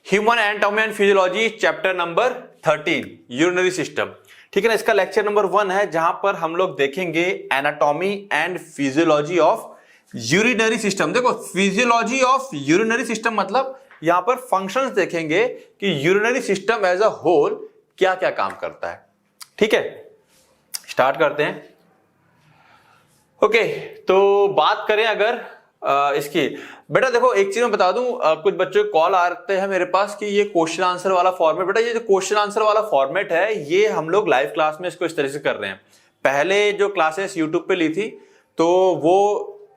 Human anatomy and physiology chapter number 13 urinary system. ठीक है ना, इसका लेक्चर नंबर 1 है जहां पर हम लोग देखेंगे anatomy and physiology of urinary system. देखो फिजियोलॉजी ऑफ यूरिनरी सिस्टम मतलब यहां पर फंक्शंस देखेंगे कि urinary system as a whole क्या क्या काम करता है। ठीक है, स्टार्ट करते हैं। ओके, तो बात करें अगर इसकी, बेटा देखो एक चीज मैं बता दूं, कुछ बच्चों को कॉल आते हैं मेरे पास कि ये क्वेश्चन आंसर वाला फॉर्मेट, बेटा ये जो क्वेश्चन आंसर वाला फॉर्मेट है ये हम लोग लाइव क्लास में इसको इस तरह से कर रहे हैं। पहले जो क्लासेस यूट्यूब पे ली थी तो वो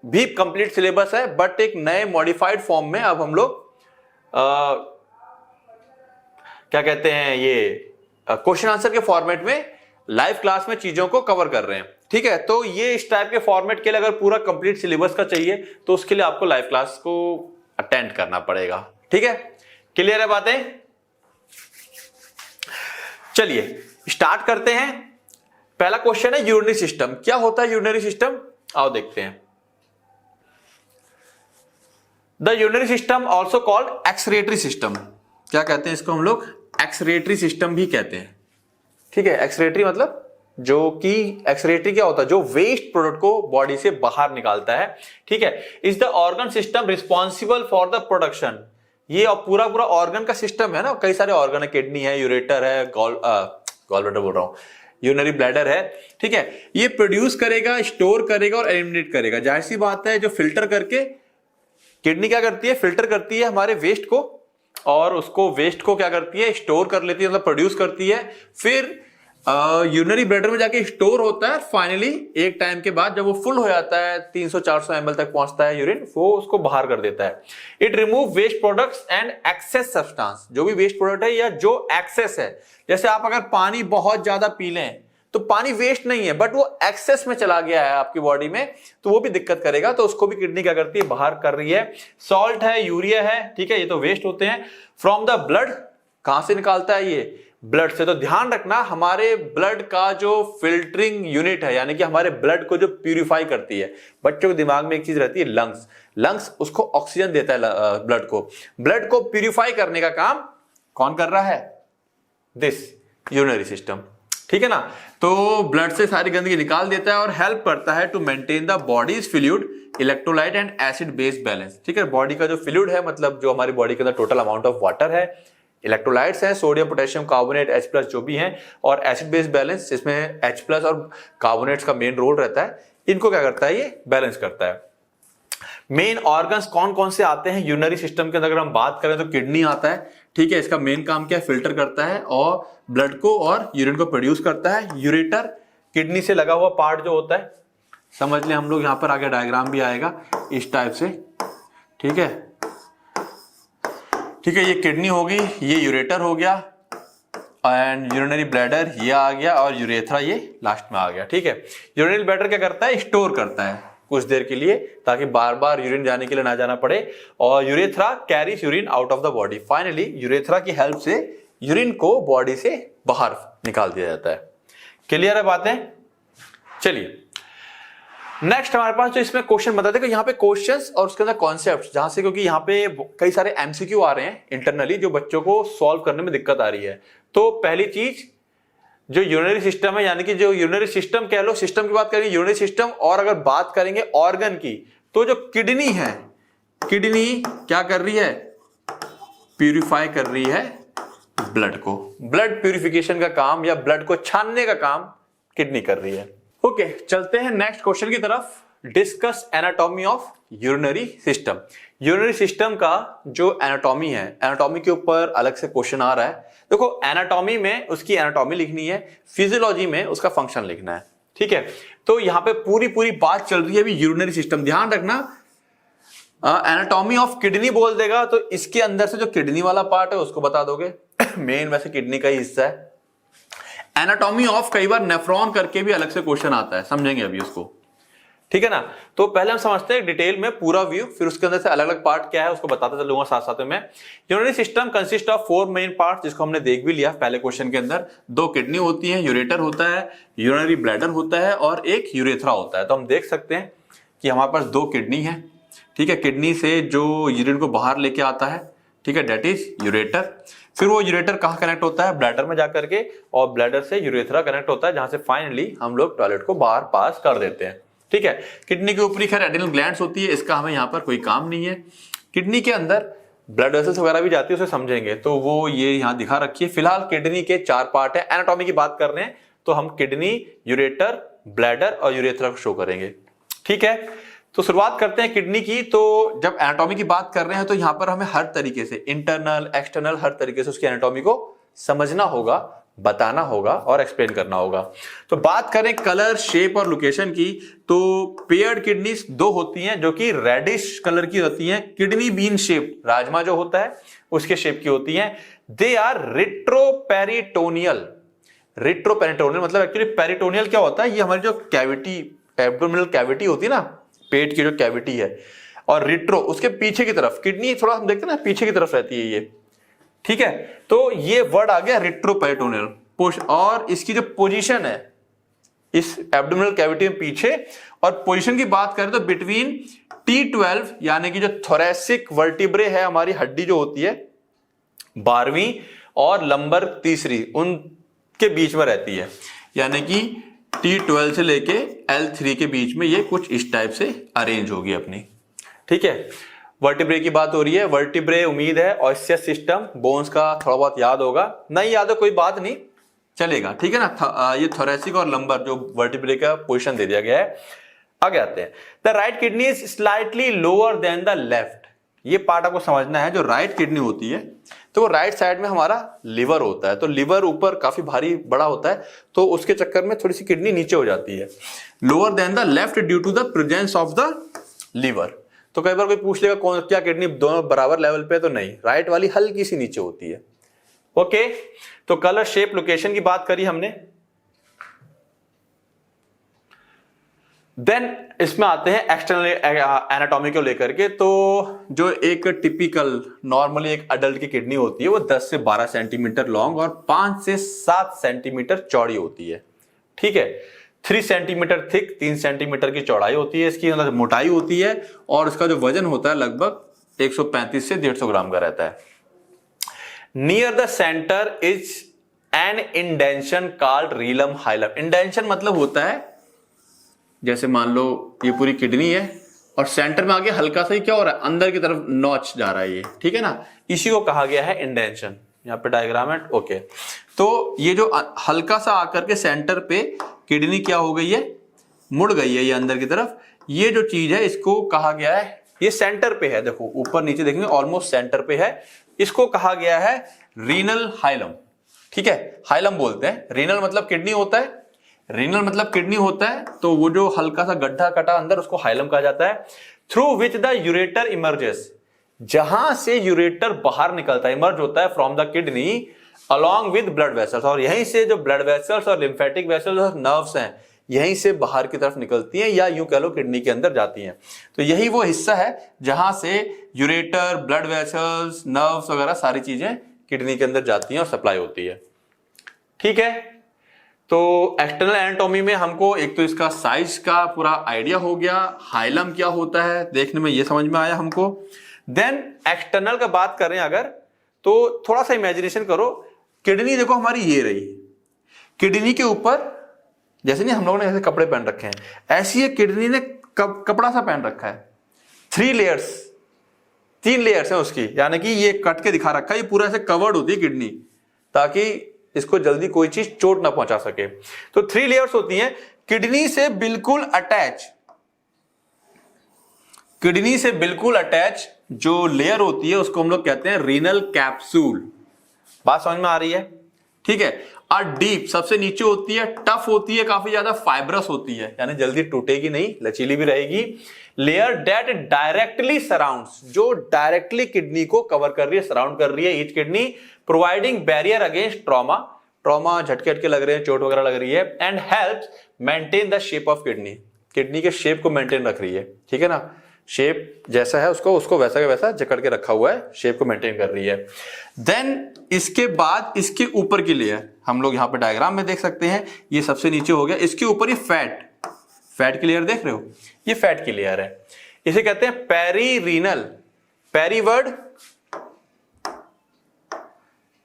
भी कंप्लीट सिलेबस है, बट एक नए मॉडिफाइड फॉर्म में अब हम लोग क्या कहते हैं, ये क्वेश्चन आंसर के फॉर्मेट में लाइव क्लास में चीजों को कवर कर रहे हैं। ठीक है, तो ये इस टाइप के फॉर्मेट के लिए अगर पूरा कंप्लीट सिलेबस का चाहिए तो उसके लिए आपको लाइव क्लास को अटेंड करना पड़ेगा। ठीक है, क्लियर है बातें? चलिए स्टार्ट करते हैं। पहला क्वेश्चन है यूरिनरी सिस्टम। क्या होता है यूरिनरी सिस्टम, आओ देखते हैं। The urinary system also called excretory system. क्या कहते हैं इसको हम लोग? एक्सक्रीटरी सिस्टम भी कहते हैं। ठीक है, एक्सक्रीटरी मतलब जो कि एक्सक्रीटरी क्या होता है, जो वेस्ट प्रोडक्ट को बॉडी से बाहर निकालता है। ठीक है, is the organ system responsible for the production. ये पूरा पूरा ऑर्गन का सिस्टम है ना, कई सारे ऑर्गन है, किडनी है, यूरेटर है, गॉल ब्लैडर बोल रहा हूं, यूरिनरी ब्लैडर है। ठीक है, ये प्रोड्यूस करेगा, स्टोर करेगा और एलिमिनेट करेगा। जाहिर सी बात है, जो फिल्टर करके किडनी क्या करती है, फिल्टर करती है हमारे वेस्ट को, और उसको वेस्ट को क्या करती है, स्टोर कर लेती है, मतलब प्रोड्यूस करती है। फिर यूरिनरी ब्लैडर में जाके स्टोर होता है। फाइनली एक टाइम के बाद जब वो फुल हो जाता है, 300-400 ml तक पहुंचता है यूरिन, वो उसको बाहर कर देता है। It remove waste products and excess substance. जो भी वेस्ट प्रोडक्ट है या जो एक्सेस है, जैसे आप अगर पानी बहुत ज्यादा पी लें तो पानी वेस्ट नहीं है, बट वो एक्सेस में चला गया है आपकी बॉडी में, तो वो भी दिक्कत करेगा, तो उसको भी किडनी क्या करती है, बाहर कर रही है। सॉल्ट है, यूरिया है, ठीक है, ये तो वेस्ट होते हैं। फ्रॉम द ब्लड, कहां से निकालता है ये? ब्लड से। तो ध्यान रखना, हमारे ब्लड का जो फिल्टरिंग यूनिट है, यानी कि हमारे ब्लड को जो प्यूरिफाई करती है, बच्चों के दिमाग में एक चीज रहती है लंग्स। लंग्स उसको ऑक्सीजन देता है ब्लड को। ब्लड को प्यूरिफाई करने का काम कौन कर रहा है? This urinary system. ठीक है ना, तो ब्लड से सारी गंदगी निकाल देता है और हेल्प करता है to maintain the body's fluid, electrolyte and acid base balance. ठीक है, बॉडी का जो फ्लूइड है, मतलब जो हमारी बॉडी के अंदर टोटल अमाउंट ऑफ वाटर है, इलेक्ट्रोलाइट्स हैं, सोडियम, पोटेशियम, कार्बोनेट, H+ जो भी हैं, और एसिड बेस बैलेंस जिसमें H+ और कार्बोनेट्स का मेन रोल रहता है, इनको क्या करता है, ये बैलेंस करता है। मेन ऑर्गन्स कौन कौन से आते हैं यूरिनरी सिस्टम के अंदर? अगर हम बात करें तो किडनी आता है। ठीक है, इसका मेन काम क्या है? फिल्टर करता है और ब्लड को और यूरिन को प्रोड्यूस करता है। यूरेटर किडनी से लगा हुआ पार्ट जो होता है, समझ लें हम लोग, यहां पर आगे डायग्राम भी आएगा इस टाइप से। ठीक है, ठीक है, ये किडनी होगी, ये यूरेटर हो गया, एंड यूरिनरी ब्लैडर ये आ गया, और यूरेथ्रा ये लास्ट में आ गया। ठीक है, यूरिनरी ब्लैडर क्या करता है? स्टोर करता है कुछ देर के लिए, ताकि बार बार यूरिन जाने के लिए ना जाना पड़े, और urethra carries urine out of the body. Finally urethra की हेल्प से यूरिन को बॉडी से बाहर निकाल दिया जाता है। क्लियर है बातें? चलिए नेक्स्ट हमारे पास जो इसमें क्वेश्चन बता देखो, यहाँ पे क्वेश्चंस और उसके अंदर कॉन्सेप्ट्स, जहां से, क्योंकि यहाँ पे कई सारे एमसीक्यू आ रहे हैं इंटरनली, जो बच्चों को सॉल्व करने में दिक्कत आ रही है। तो पहली चीज, जो यूरिनरी सिस्टम है, यानी कि जो यूरिनरी सिस्टम कह लो, सिस्टम की बात करेंगे यूरिनरी सिस्टम, और अगर बात करेंगे ऑर्गन की, तो जो किडनी है, किडनी क्या कर रही है? प्यूरिफाई कर रही है ब्लड को। ब्लड प्यूरिफिकेशन का काम या ब्लड को छानने का काम किडनी कर रही है। ओके, चलते हैं नेक्स्ट क्वेश्चन की तरफ। Discuss anatomy of urinary system. Urinary system का जो एनाटॉमी है, एनाटॉमी के ऊपर अलग से क्वेश्चन आ रहा है। देखो, एनाटॉमी में उसकी एनाटॉमी लिखनी है, फिजियोलॉजी में उसका फंक्शन लिखना है। ठीक है, तो यहां पे पूरी पूरी बात चल रही है अभी यूरिनरी सिस्टम। ध्यान रखना, एनाटॉमी ऑफ किडनी बोल देगा तो इसके अंदर से जो किडनी वाला पार्ट है उसको बता दोगे। मेन वैसे किडनी का ही हिस्सा है। एनाटॉमी ऑफ कई बार नेफ्रॉन करके भी अलग से क्वेश्चन आता है, समझेंगे अभी उसको। ठीक है ना, तो पहले हम समझते हैं डिटेल में पूरा व्यू, फिर उसके अंदर से अलग अलग पार्ट क्या है उसको बताता चलूंगा साथ साथ में। Urinary system consist of 4 main part, जिसको हमने देख भी लिया पहले क्वेश्चन के अंदर। 2 किडनी होती है, यूरेटर होता है, यूरिनरी ब्लैडर होता है, और एक यूरेथ्रा होता है। तो हम देख सकते हैं कि हमारे पास 2 किडनी है। ठीक है, किडनी से जो यूरिन को बाहर लेके आता है, ठीक है, डेट इज यूरेटर। फिर वो यूरेटर कहाँ कनेक्ट होता है, ब्लैडर में जाकर के, और ब्लैडर से यूरेथ्रा कनेक्ट होता है, जहां से फाइनली हम लोग टॉयलेट को बाहर पास कर देते हैं। ठीक है, किडनी के ऊपरी खैर एड्रिनल ग्लैंड्स होती है, इसका हमें यहाँ पर कोई काम नहीं है। किडनी के अंदर ब्लड वेसल्स वगैरह भी जाती है, उसे समझेंगे, तो वो ये यहाँ दिखा रखी है। फिलहाल किडनी के 4 पार्ट है, एनाटॉमी की बात कर रहे हैं तो हम किडनी, यूरेटर, ब्लैडर और यूरेथ्रा को शो करेंगे। ठीक है, तो शुरुआत करते हैं किडनी की। तो जब एनाटॉमी की बात कर रहे हैं तो यहां पर हमें हर तरीके से, इंटरनल, एक्सटर्नल, हर तरीके से उसकी एनाटॉमी को समझना होगा, बताना होगा और एक्सप्लेन करना होगा। तो बात करें कलर, शेप और लोकेशन की, तो पेयर्ड किडनीज 2 होती हैं जो कि रेडिश कलर की होती हैं। किडनी बीन शेप, राजमा जो होता है उसके शेप की होती हैं। They are retroperitoneal. रेट्रोपेरिटोनियल मतलब एक्चुअली पेरिटोनियल क्या होता है, ये हमारी जो कैविटी, एब्डोमिनल कैविटी होती है ना, पेट की जो कैविटी है, और रिट्रो उसके पीछे की तरफ, किडनी थोड़ा हम देखते हैं ना पीछे की तरफ रहती है ये। ठीक है, तो ये वर्ड आ गया रेट्रोपेरिटोनियल। और इसकी जो पोजीशन है इस एब्डोमिनल कैविटी में पीछे, और पोजीशन की बात करें तो बिटवीन T12 यानी कि जो थोरेसिक वर्टिब्रे है, हमारी हड्डी जो होती है 12वीं और लंबर 3री, उनके बीच में रहती है। यानी कि T12 से लेके L3 के बीच में ये कुछ इस टाइप से अरेंज होगी अपनी। ठीक है, वर्टिब्रे की बात हो रही है। वर्टिब्रे उम्मीद है ऑस्सियस सिस्टम, बोन्स का थोड़ा बहुत याद होगा, नहीं याद हो कोई बात नहीं, चलेगा। ठीक है ना, ये थोरेसिक और लंबर जो वर्टिब्रे का पोजीशन दे दिया गया है। आगे आते हैं, the right kidney is slightly lower than the left. ये पार्ट आपको समझना है, जो राइट किडनी होती है तो वो राइट साइड में हमारा लिवर होता है, तो लिवर ऊपर काफी भारी बड़ा होता है, तो उसके चक्कर में थोड़ी सी किडनी नीचे हो जाती है, lower than the left due to the presence of the liver. तो कई बार कोई पूछ लेगा कौन क्या किडनी दोनों बराबर लेवल पे, तो नहीं, राइट वाली हल्की सी नीचे होती है। ओके, तो कलर, शेप, लोकेशन की बात करी हमने। देन इसमें आते हैं एक्सटर्नल एनाटॉमी को लेकर के। तो जो एक टिपिकल नॉर्मली एक अडल्ट की किडनी होती है वो 10 से 12 सेंटीमीटर लॉन्ग और 5 से 7 सेंटीमीटर चौड़ी होती है। ठीक है, 3 सेंटीमीटर थिक, 3 सेंटीमीटर की चौड़ाई होती है इसकी, मतलब मोटाई होती है, और इसका जो वजन होता है लगभग 135 से 150 ग्राम का रहता है। Near the centre is an indentation called renal hilum. Indentation मतलब होता है, जैसे मान लो ये पूरी किडनी है और सेंटर में आगे हल्का सा ही क्या हो रहा है, अंदर की तरफ नॉच जा रहा है ये। ठीक है ना, इसी को कहा गया है इंडेंशन। यहाँ पे डायग्राम है। ओके, तो ये जो हल्का सा आकर के सेंटर पे किडनी क्या हो गई है, मुड़ गई है ये अंदर की तरफ, ये जो चीज है इसको कहा गया है, ये सेंटर पे है, देखो ऊपर नीचे देखेंगे ऑलमोस्ट सेंटर पे है, इसको कहा गया है रीनल हाइलम। ठीक है, हाइलम बोलते हैं, रीनल मतलब किडनी होता है, रीनल मतलब किडनी होता है, तो वो जो हल्का सा गड्ढा कटा अंदर उसको हाइलम कहा जाता है। Through which the ureter emerges, जहां से यूरेटर बाहर निकलता है, इमर्ज होता है from the kidney along with blood vessels, और यहीं से जो ब्लड वेसल्स और लिम्फेटिक वेसल्स और नर्व्स हैं यहीं से बाहर की तरफ निकलती हैं, या यूं कह लो किडनी के अंदर जाती हैं। तो यही वो हिस्सा है जहां से यूरेटर, ब्लड वेसल्स, नर्व्स वगैरह सारी चीजें किडनी के अंदर जाती हैं और सप्लाई होती है। ठीक है, तो एक्सटर्नल एनाटॉमी में हमको एक तो इसका साइज का पूरा आइडिया हो गया, हाइलम क्या होता है देखने में ये समझ में आया हमको। देन एक्सटर्नल का बात करें अगर, तो थोड़ा सा इमेजिनेशन करो, किडनी देखो हमारी ये रही, किडनी के ऊपर जैसे नहीं हम लोगों ने ऐसे कपड़े पहन रखे हैं, ऐसी ये किडनी ने कपड़ा सा पहन रखा है, 3 लेयर्स, 3 लेयर्स है उसकी, यानी कि ये कट के दिखा रखा है, ये पूरा ऐसे कवर्ड होती है किडनी, ताकि इसको जल्दी कोई चीज चोट ना पहुंचा सके। तो 3 लेयर्स होती हैं। किडनी से बिल्कुल अटैच, किडनी से बिल्कुल अटैच जो लेयर होती है उसको हम लोग कहते हैं रीनल कैप्सूल। बात समझ में आ रही है? ठीक है। और डीप सबसे नीचे होती है, टफ होती है, काफी ज्यादा फाइब्रस होती है, यानी जल्दी टूटेगी नहीं, लचीली भी रहेगी। लेयर डेट डायरेक्टली सराउंड्स, जो डायरेक्टली किडनी को कवर कर रही है, सराउंड कर रही है each kidney, providing barrier against trauma, trauma झटके हटके लग रहे हैं, चोट वगैरह लग रही है, and helps maintain the shape of kidney, kidney के शेप को मेंटेन रख रही है। ठीक है ना, शेप जैसा है उसको वैसा का वैसा जकड़ के रखा हुआ है, शेप को मेंटेन कर रही है। देन इसके बाद इसके ऊपर की लेयर हम लोग यहाँ पे डायग्राम में देख सकते हैं, ये सबसे नीचे हो गया, इसके ऊपर ये फैट की लेयर देख रहे हो, ये फैट की लेयर है, इसे कहते हैं पेरीरीनल। पेरी वर्ड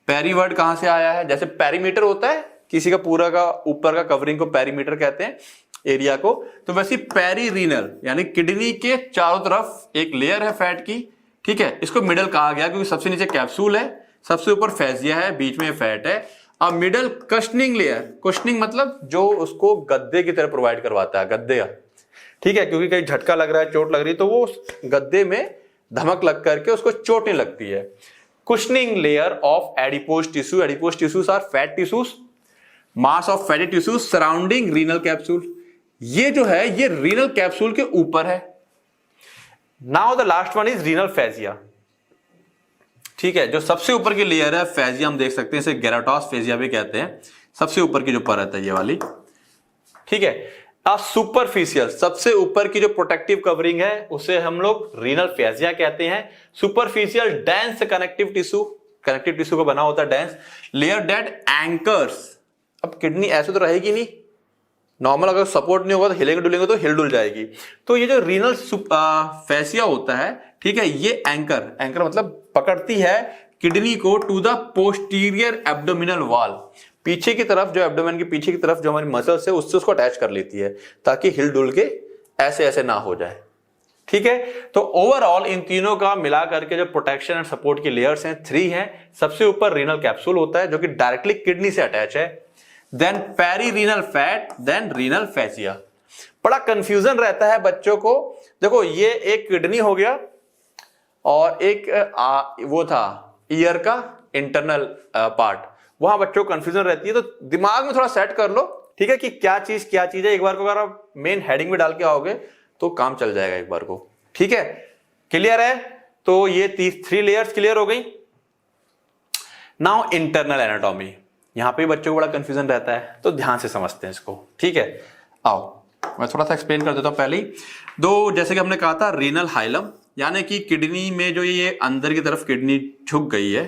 पेरी वर्ड कहां से आया है? जैसे पेरीमीटर होता है किसी का पूरा का ऊपर का कवरिंग को पेरीमीटर कहते हैं, एरिया को, तो वैसे पेरी रीनल यानी किडनी के चारों तरफ एक लेयर है फैट की, ठीक है, इसको मिडल कहा गया क्योंकि सबसे नीचे कैप्सूल है, सबसे ऊपर फैजिया है, बीच में फैट है। अब मिडल क्वेश्चनिंग लेयर, क्वेश्चनिंग मतलब जो उसको गद्दे की तरह प्रोवाइड करवाता है, गद्दे, ठीक है, क्योंकि कहीं झटका लग रहा है, चोट लग रही है, तो वो गद्दे में धमक लग करके उसको चोट नहीं लगती है। Cushioning layer of adipose tissue, adipose tissues are fat tissues, mass of fatty tissues surrounding renal capsule. ये जो है ये रीनल कैप्सूल के ऊपर है। Now the last one is renal fascia, ठीक है, जो सबसे ऊपर की लेयर है फैजिया, हम देख सकते हैं इसे गेराटोस फैजिया भी कहते हैं, सबसे ऊपर की जो परत है ये वाली, ठीक है। सुपरफिशियल, सबसे ऊपर की जो प्रोटेक्टिव कवरिंग है उसे हम लोग रीनल फैजिया कहते हैं। Superficial dense connective tissue, connective tissue का बना होता है डेंस लेयर दैट एंकर्स। अब किडनी ऐसे तो रहेगी नहीं, नॉर्मल अगर सपोर्ट नहीं होगा तो हिलेंगे डुलेंगे तो हिल डुल जाएगी, तो ये जो रीनल फैसिया होता है, ठीक है, ये एंकर, एंकर मतलब पकड़ती है किडनी को to the posterior abdominal wall, पीछे की तरफ, जो एब्डोमेन के पीछे की तरफ जो हमारी मसल्स है उससे उसको अटैच कर लेती है ताकि हिल डुल के ऐसे ऐसे ना हो जाए, ठीक है। तो ओवरऑल इन तीनों का मिला करके जो प्रोटेक्शन एंड सपोर्ट की लेयर्स हैं 3 हैं। सबसे ऊपर रीनल कैप्सूल होता है जो कि डायरेक्टली किडनी से अटैच है, then perirenal fat, then renal fascia. बड़ा कंफ्यूजन रहता है बच्चों को, देखो ये एक किडनी हो गया और एक वो था ईयर का इंटरनल पार्ट, वहां बच्चों को कंफ्यूजन रहती है, तो दिमाग में थोड़ा सेट कर लो, ठीक है, कि क्या चीज है। एक बार को अगर आप मेन हेडिंग में डाल के आओगे तो काम चल जाएगा एक बार को, ठीक है, क्लियर है। तो ये 3 लेयर्स क्लियर हो गई। नाउ इंटरनल एनाटॉमी, यहां पे बच्चों को बड़ा कंफ्यूजन रहता है, तो ध्यान से समझते हैं इसको, ठीक है। आओ मैं थोड़ा सा एक्सप्लेन कर देता हूं पहले ही। दो, जैसे कि हमने कहा था रीनल हाइलम, यानी कि किडनी में जो ये अंदर की तरफ किडनी झुक गई है,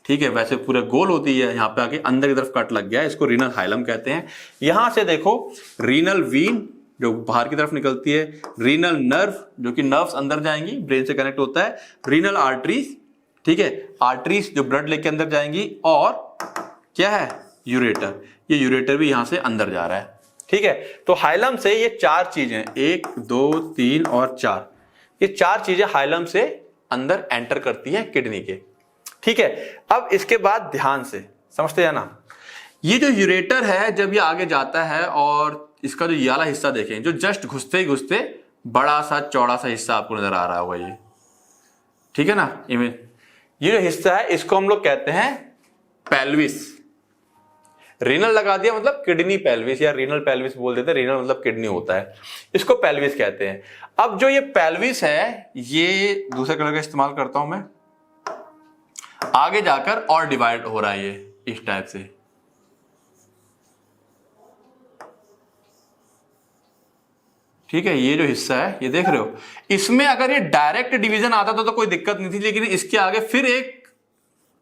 ठीक है, वैसे पूरे गोल होती है, यहां पे आके अंदर की तरफ कट लग गया है, इसको रीनल हाइलम कहते हैं। यहां से देखो रीनल वीन जो बाहर की तरफ निकलती है, रीनल नर्व जो कि नर्व्स अंदर जाएंगी, ब्रेन से कनेक्ट होता है, रीनल आर्टरीज, ठीक है, आर्टरीज जो ब्लड लेके अंदर जाएंगी, और क्या है यूरेटर, ये यूरेटर भी यहां से अंदर जा रहा है, ठीक है। तो हाइलम से ये 4 चीजें, 1 2 3 और 4, ये 4 चीजें हाइलम से अंदर एंटर करती हैं किडनी के, ठीक है। अब इसके बाद ध्यान से समझते जाना, ये जो यूरेटर है जब ये आगे जाता है और इसका जो ये वाला हिस्सा देखें, जो जस्ट घुसते ही घुसते बड़ा सा चौड़ा सा हिस्सा आपको नजर आ रहा होगा ये, ठीक है ना, ये जो हिस्सा है इसको हम लोग कहते हैं पेल्विस। रीनल लगा दिया मतलब किडनी पेल्विस, या रीनल पेल्विस बोल देते हैं, रीनल मतलब किडनी होता है, इसको पेल्विस कहते हैं। अब जो ये पेल्विस है ये दूसरे कलर का इस्तेमाल करता हूं मैं, आगे जाकर और डिवाइड हो रहा है ये इस टाइप से, ठीक है। ये जो हिस्सा है ये देख रहे हो, इसमें अगर ये डायरेक्ट डिवीजन आता था तो कोई दिक्कत नहीं थी, लेकिन इसके आगे फिर एक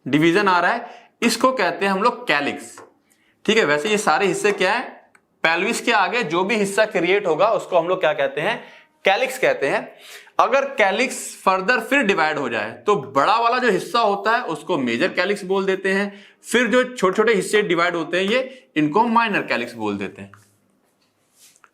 डिवीजन आ रहा है, इसको कहते हैं हम लोग कैलिक्स, ठीक है। वैसे ये सारे हिस्से क्या है, पेल्विस के आगे जो भी हिस्सा क्रिएट होगा उसको हम लोग क्या कहते हैं, कैलिक्स कहते हैं। अगर कैलिक्स फर्दर फिर डिवाइड हो जाए तो बड़ा वाला जो हिस्सा होता है उसको मेजर कैलिक्स बोल देते हैं, फिर जो छोटे छोटे हिस्से डिवाइड होते हैं ये इनको माइनर कैलिक्स बोल देते हैं,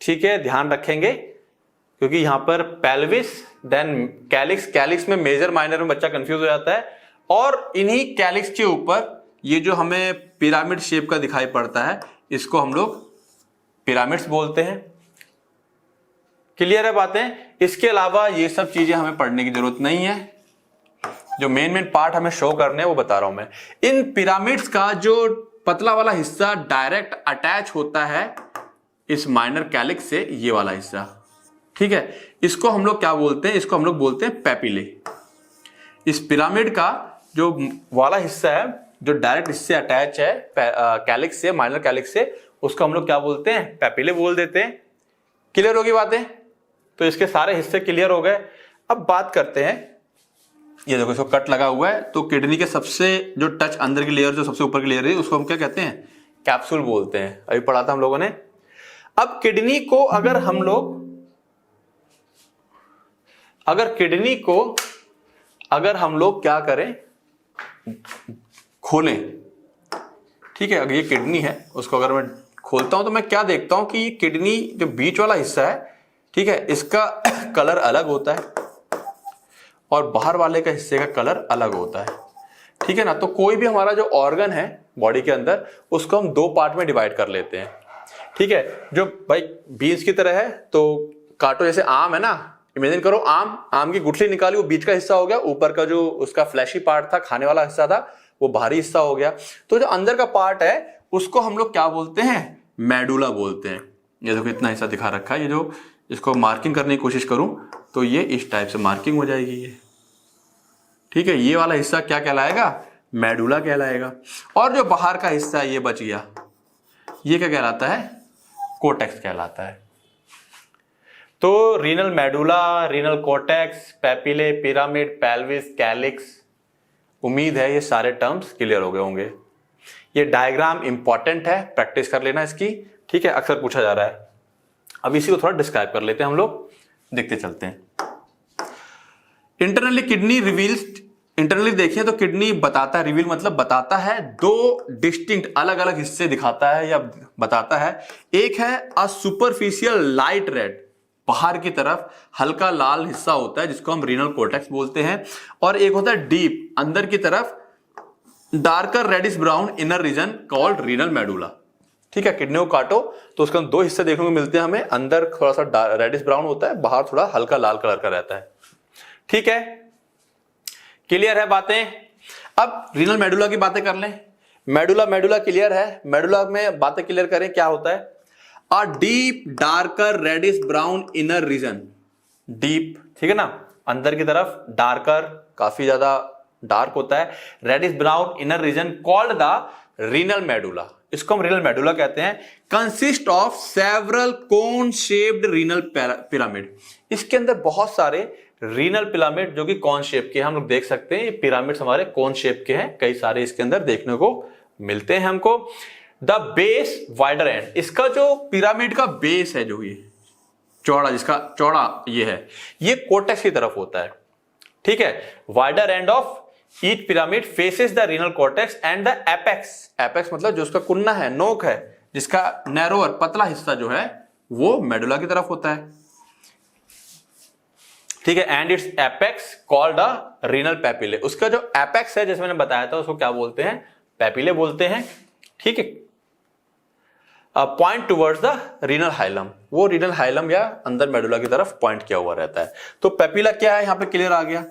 ठीक है। ध्यान रखेंगे क्योंकि यहां पर पेल्विस देन कैलिक्स, कैलिक्स में मेजर माइनर में बच्चा कंफ्यूज हो जाता है, और इन्हीं कैलिक्स के ऊपर ये जो हमें पिरामिड शेप का दिखाई पड़ता है इसको हम लोग पिरामिड्स बोलते हैं, क्लियर है बातें। इसके अलावा ये सब चीजें हमें पढ़ने की जरूरत नहीं है, जो मेन पार्ट हमें शो करने हैं वो बता रहा हूं मैं। इन पिरामिड्स का जो पतला वाला हिस्सा डायरेक्ट अटैच होता है इस माइनर कैलिक्स से, ये वाला हिस्सा, ठीक है, इसको हम लोग क्या बोलते हैं, इसको हम लोग बोलते हैं पैपिले। इस पिरामिड का जो वाला हिस्सा है जो डायरेक्ट इससे अटैच है कैलिक्स से, माइनर कैलिक्स से, उसको हम लोग क्या बोलते हैं, पैपिले बोल देते हैं। क्लियर होगी बातें, तो इसके सारे हिस्से क्लियर हो गए। अब बात करते हैं, ये देखो इसको कट लगा हुआ है, तो किडनी के सबसे जो टच अंदर की लेयर, जो सबसे ऊपर की लेयर है, उसको हम क्या कहते हैं, कैप्सूल बोलते हैं, अभी पढ़ा था हम लोगों ने। अब किडनी को अगर हम लोग क्या करें, खोलें, ठीक है, अगर ये किडनी है, उसको अगर मैं खोलता हूं तो मैं क्या देखता हूं कि ये किडनी जो बीच वाला हिस्सा है, ठीक है, इसका कलर अलग होता है और बाहर वाले का हिस्से का कलर अलग होता है, ठीक है ना। तो कोई भी हमारा जो ऑर्गन है बॉडी के अंदर, उसको हम दो पार्ट में डिवाइड कर लेते हैं, ठीक है। जो भाई बीन्स की तरह है तो काटो, जैसे आम है ना, इमेजिन करो आम की गुठली निकाली, वो बीच का हिस्सा हो गया, ऊपर का जो उसका फ्लैशी पार्ट था, खाने वाला हिस्सा था, वो बाहरी हिस्सा हो गया। तो जो अंदर का पार्ट है उसको हम लोग क्या बोलते हैं, मेडुला बोलते हैं। ये देखो इतना हिस्सा दिखा रखा है, ये जो इसको मार्किंग करने की कोशिश करूं तो ये इस टाइप से मार्किंग हो जाएगी ये, ठीक है। ये वाला हिस्सा क्या कहलाएगा, मेडुला कहलाएगा। और जो बाहर का हिस्सा ये बच गया, ये क्या कहलाता है, कोर्टेक्स कहलाता है। तो renal medulla, renal cortex, papillae, pyramid, pelvis, calyx, उम्मीद है ये सारे टर्म्स क्लियर हो गए होंगे। ये डायग्राम इंपॉर्टेंट है, प्रैक्टिस कर लेना इसकी, ठीक है, अक्सर पूछा जा रहा है। अब इसी को थोड़ा डिस्क्राइब कर लेते हैं हम लोग, देखते चलते हैं। इंटरनली किडनी रिवील्स, इंटरनली देखें तो किडनी बताता है, रिवील मतलब बताता है, दो डिस्टिंक्ट अलग अलग हिस्से दिखाता है या बताता है। एक है अ सुपरफिशियल लाइट रेड, बाहर की तरफ हल्का लाल हिस्सा होता है जिसको हम रीनल कोर्टेक्स बोलते हैं, और एक होता है डीप, अंदर की तरफ darker reddish brown inner region called renal medulla, ठीक है। किडनी को काटो तो उसके दो हिस्से देखने को मिलते हैं हमें, अंदर थोड़ा सा रेडिश ब्राउन होता है, बाहर थोड़ा हल्का लाल कलर का रहता है, ठीक है। क्लियर है बातें। अब रीनल मेडुला की बातें कर लें। मेडुला क्लियर है। मेडुला में बातें क्लियर करें, क्या होता है, a deep darker reddish brown inner region, deep, ठीक है ना, अंदर की तरफ डार्कर, काफी ज्यादा डार्क होता है, reddish brown inner region called the renal medulla, इसको हम रीनल मेडुला कहते हैं। Consist of several cone shaped renal pyramid, इसके अंदर बहुत सारे रीनल पिरामिड जो कि कौन शेप के हैं, हम लोग देख सकते हैं ये पिरामिड्स हमारे कौन शेप के हैं, कई सारे इसके अंदर देखने को मिलते हैं हमको। द बेस वाइडर एंड, इसका जो पिरामिड का बेस है, जो ये चौड़ा, जिसका चौड़ा ये है, ये कोर्टेक्स की तरफ होता है, ठीक है। Wider end of each pyramid faces the renal cortex and the apex, apex मतलब जो उसका कुन्ना है, नोक है, जिसका नैरोअर पतला हिस्सा जो है वो मेडुला की तरफ होता है, ठीक है। And its apex called the renal papillae, उसका जो एपेक्स है जैसे मैंने बताया था उसको क्या बोलते हैं, पेपिले बोलते हैं, ठीक है। Point towards the renal hilum, वो रीनल हाइलम या अंदर मेडुला की तरफ पॉइंट किया हुआ रहता है। तो पेपिला क्या है, यहां पे क्लियर आ गया।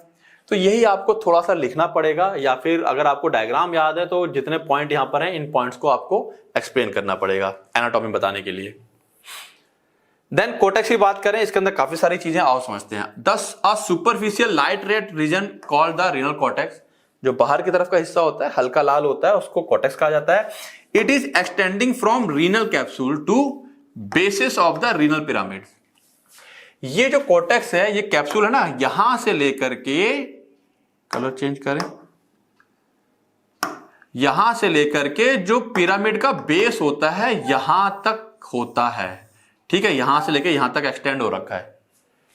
तो यही आपको थोड़ा सा लिखना पड़ेगा, या फिर अगर आपको डायग्राम याद है तो जितने पॉइंट यहां पर हैं इन पॉइंट्स को आपको एक्सप्लेन करना पड़ेगा एनाटॉमी बताने के लिए। देन कोर्टेक्स की बात करें, इसके अंदर काफी सारी चीजें आओ समझते हैं। दस a superficial light red region called the renal cortex, जो बाहर की तरफ का हिस्सा होता है हल्का लाल होता है, उसको कोर्टेक्स कहा जाता है। It is extending from renal capsule to basis of the renal pyramid, ये जो कोर्टेक्स है, ये कैप्सूल है ना, यहां से लेकर के, कलर चेंज करें, यहां से लेकर के जो पिरामिड का बेस होता है यहां तक होता है, ठीक है, यहां से लेकर यहां तक एक्सटेंड हो रखा है।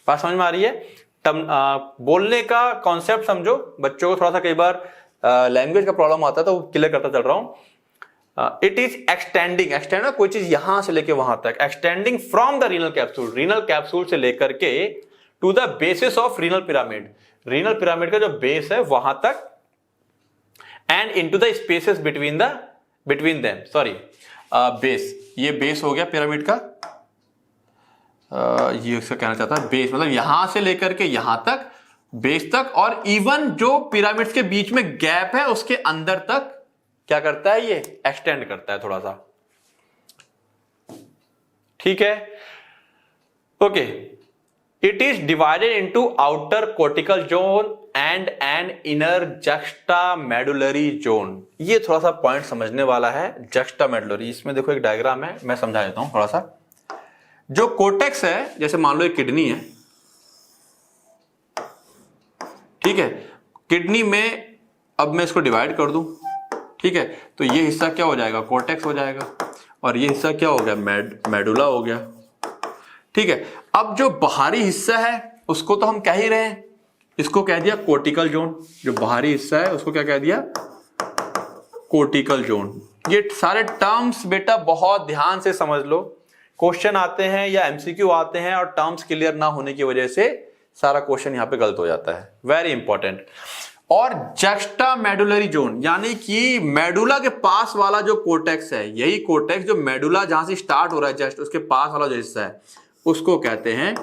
बात समझ में आ रही है। बोलने का कॉन्सेप्ट समझो, बच्चों को थोड़ा सा कई बार लैंग्वेज का प्रॉब्लम आता है तो क्लियर करता चल रहा हूं। इट इज एक्सटेंडिंग, एक्सटेंड कोई चीज यहां से लेके वहां तक, extending from the renal capsule, renal capsule से लेकर के to the basis of renal pyramid, renal pyramid का जो बेस है वहां तक, and into the spaces between them, sorry base, ये बेस हो गया पिरामिड का, ये उसका कहना चाहता है बेस मतलब यहां से लेकर के यहां तक, बेस तक, और इवन जो पिरामिड्स के बीच में गैप है उसके अंदर तक क्या करता है, ये एक्सटेंड करता है थोड़ा सा, ठीक है। Okay, it is divided into outer cortical zone and an inner juxta medullary zone, ये थोड़ा सा पॉइंट समझने वाला है। जक्स्टा मेडुलरी, इसमें देखो एक डायग्राम है, मैं समझा देता हूं थोड़ा सा। जो कोर्टेक्स है, जैसे मान लो एक किडनी है, ठीक है, किडनी में अब मैं इसको डिवाइड कर दूं, ठीक है, तो ये हिस्सा क्या हो जाएगा, कोर्टेक्स हो जाएगा, और ये हिस्सा क्या हो गया, मेडुला हो गया, ठीक है। अब जो बाहरी हिस्सा है उसको तो हम कह ही रहे हैं, इसको कह दिया कोर्टिकल जोन, जो बाहरी हिस्सा है उसको क्या कह दिया, कोर्टिकल जोन। ये सारे टर्म्स बेटा बहुत ध्यान से समझ लो, क्वेश्चन आते हैं या एमसीक्यू आते हैं और टर्म्स क्लियर ना होने की वजह से सारा क्वेश्चन यहां पे गलत हो जाता है, वेरी इंपॉर्टेंट। और जस्टा मेडुलरी जोन यानी कि मेडुला के पास वाला जो कोर्टेक्स है, यही कोर्टेक्स जो मेडुला जहां से स्टार्ट हो रहा है जस्ट उसके पास वाला जो हिस्सा है उसको कहते हैं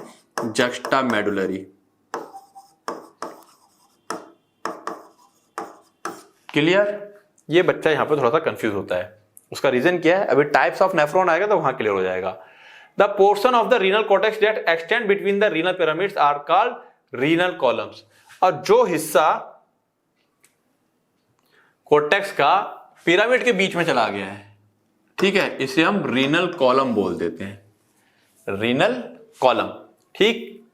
जस्टा मेडुलरी। क्लियर? ये बच्चा यहां पे थोड़ा सा कंफ्यूज होता है, उसका रीजन क्या है, अभी टाइप्स ऑफ नेफ्रॉन आएगा तो वहां क्लियर हो जाएगा। The portion of the renal cortex that extend between the renal pyramids are called renal columns. और जो हिस्सा कॉर्टेक्स का पिरामिड के बीच में चला गया है, ठीक है, इसे हम रीनल कॉलम बोल देते हैं, रीनल कॉलम। ठीक,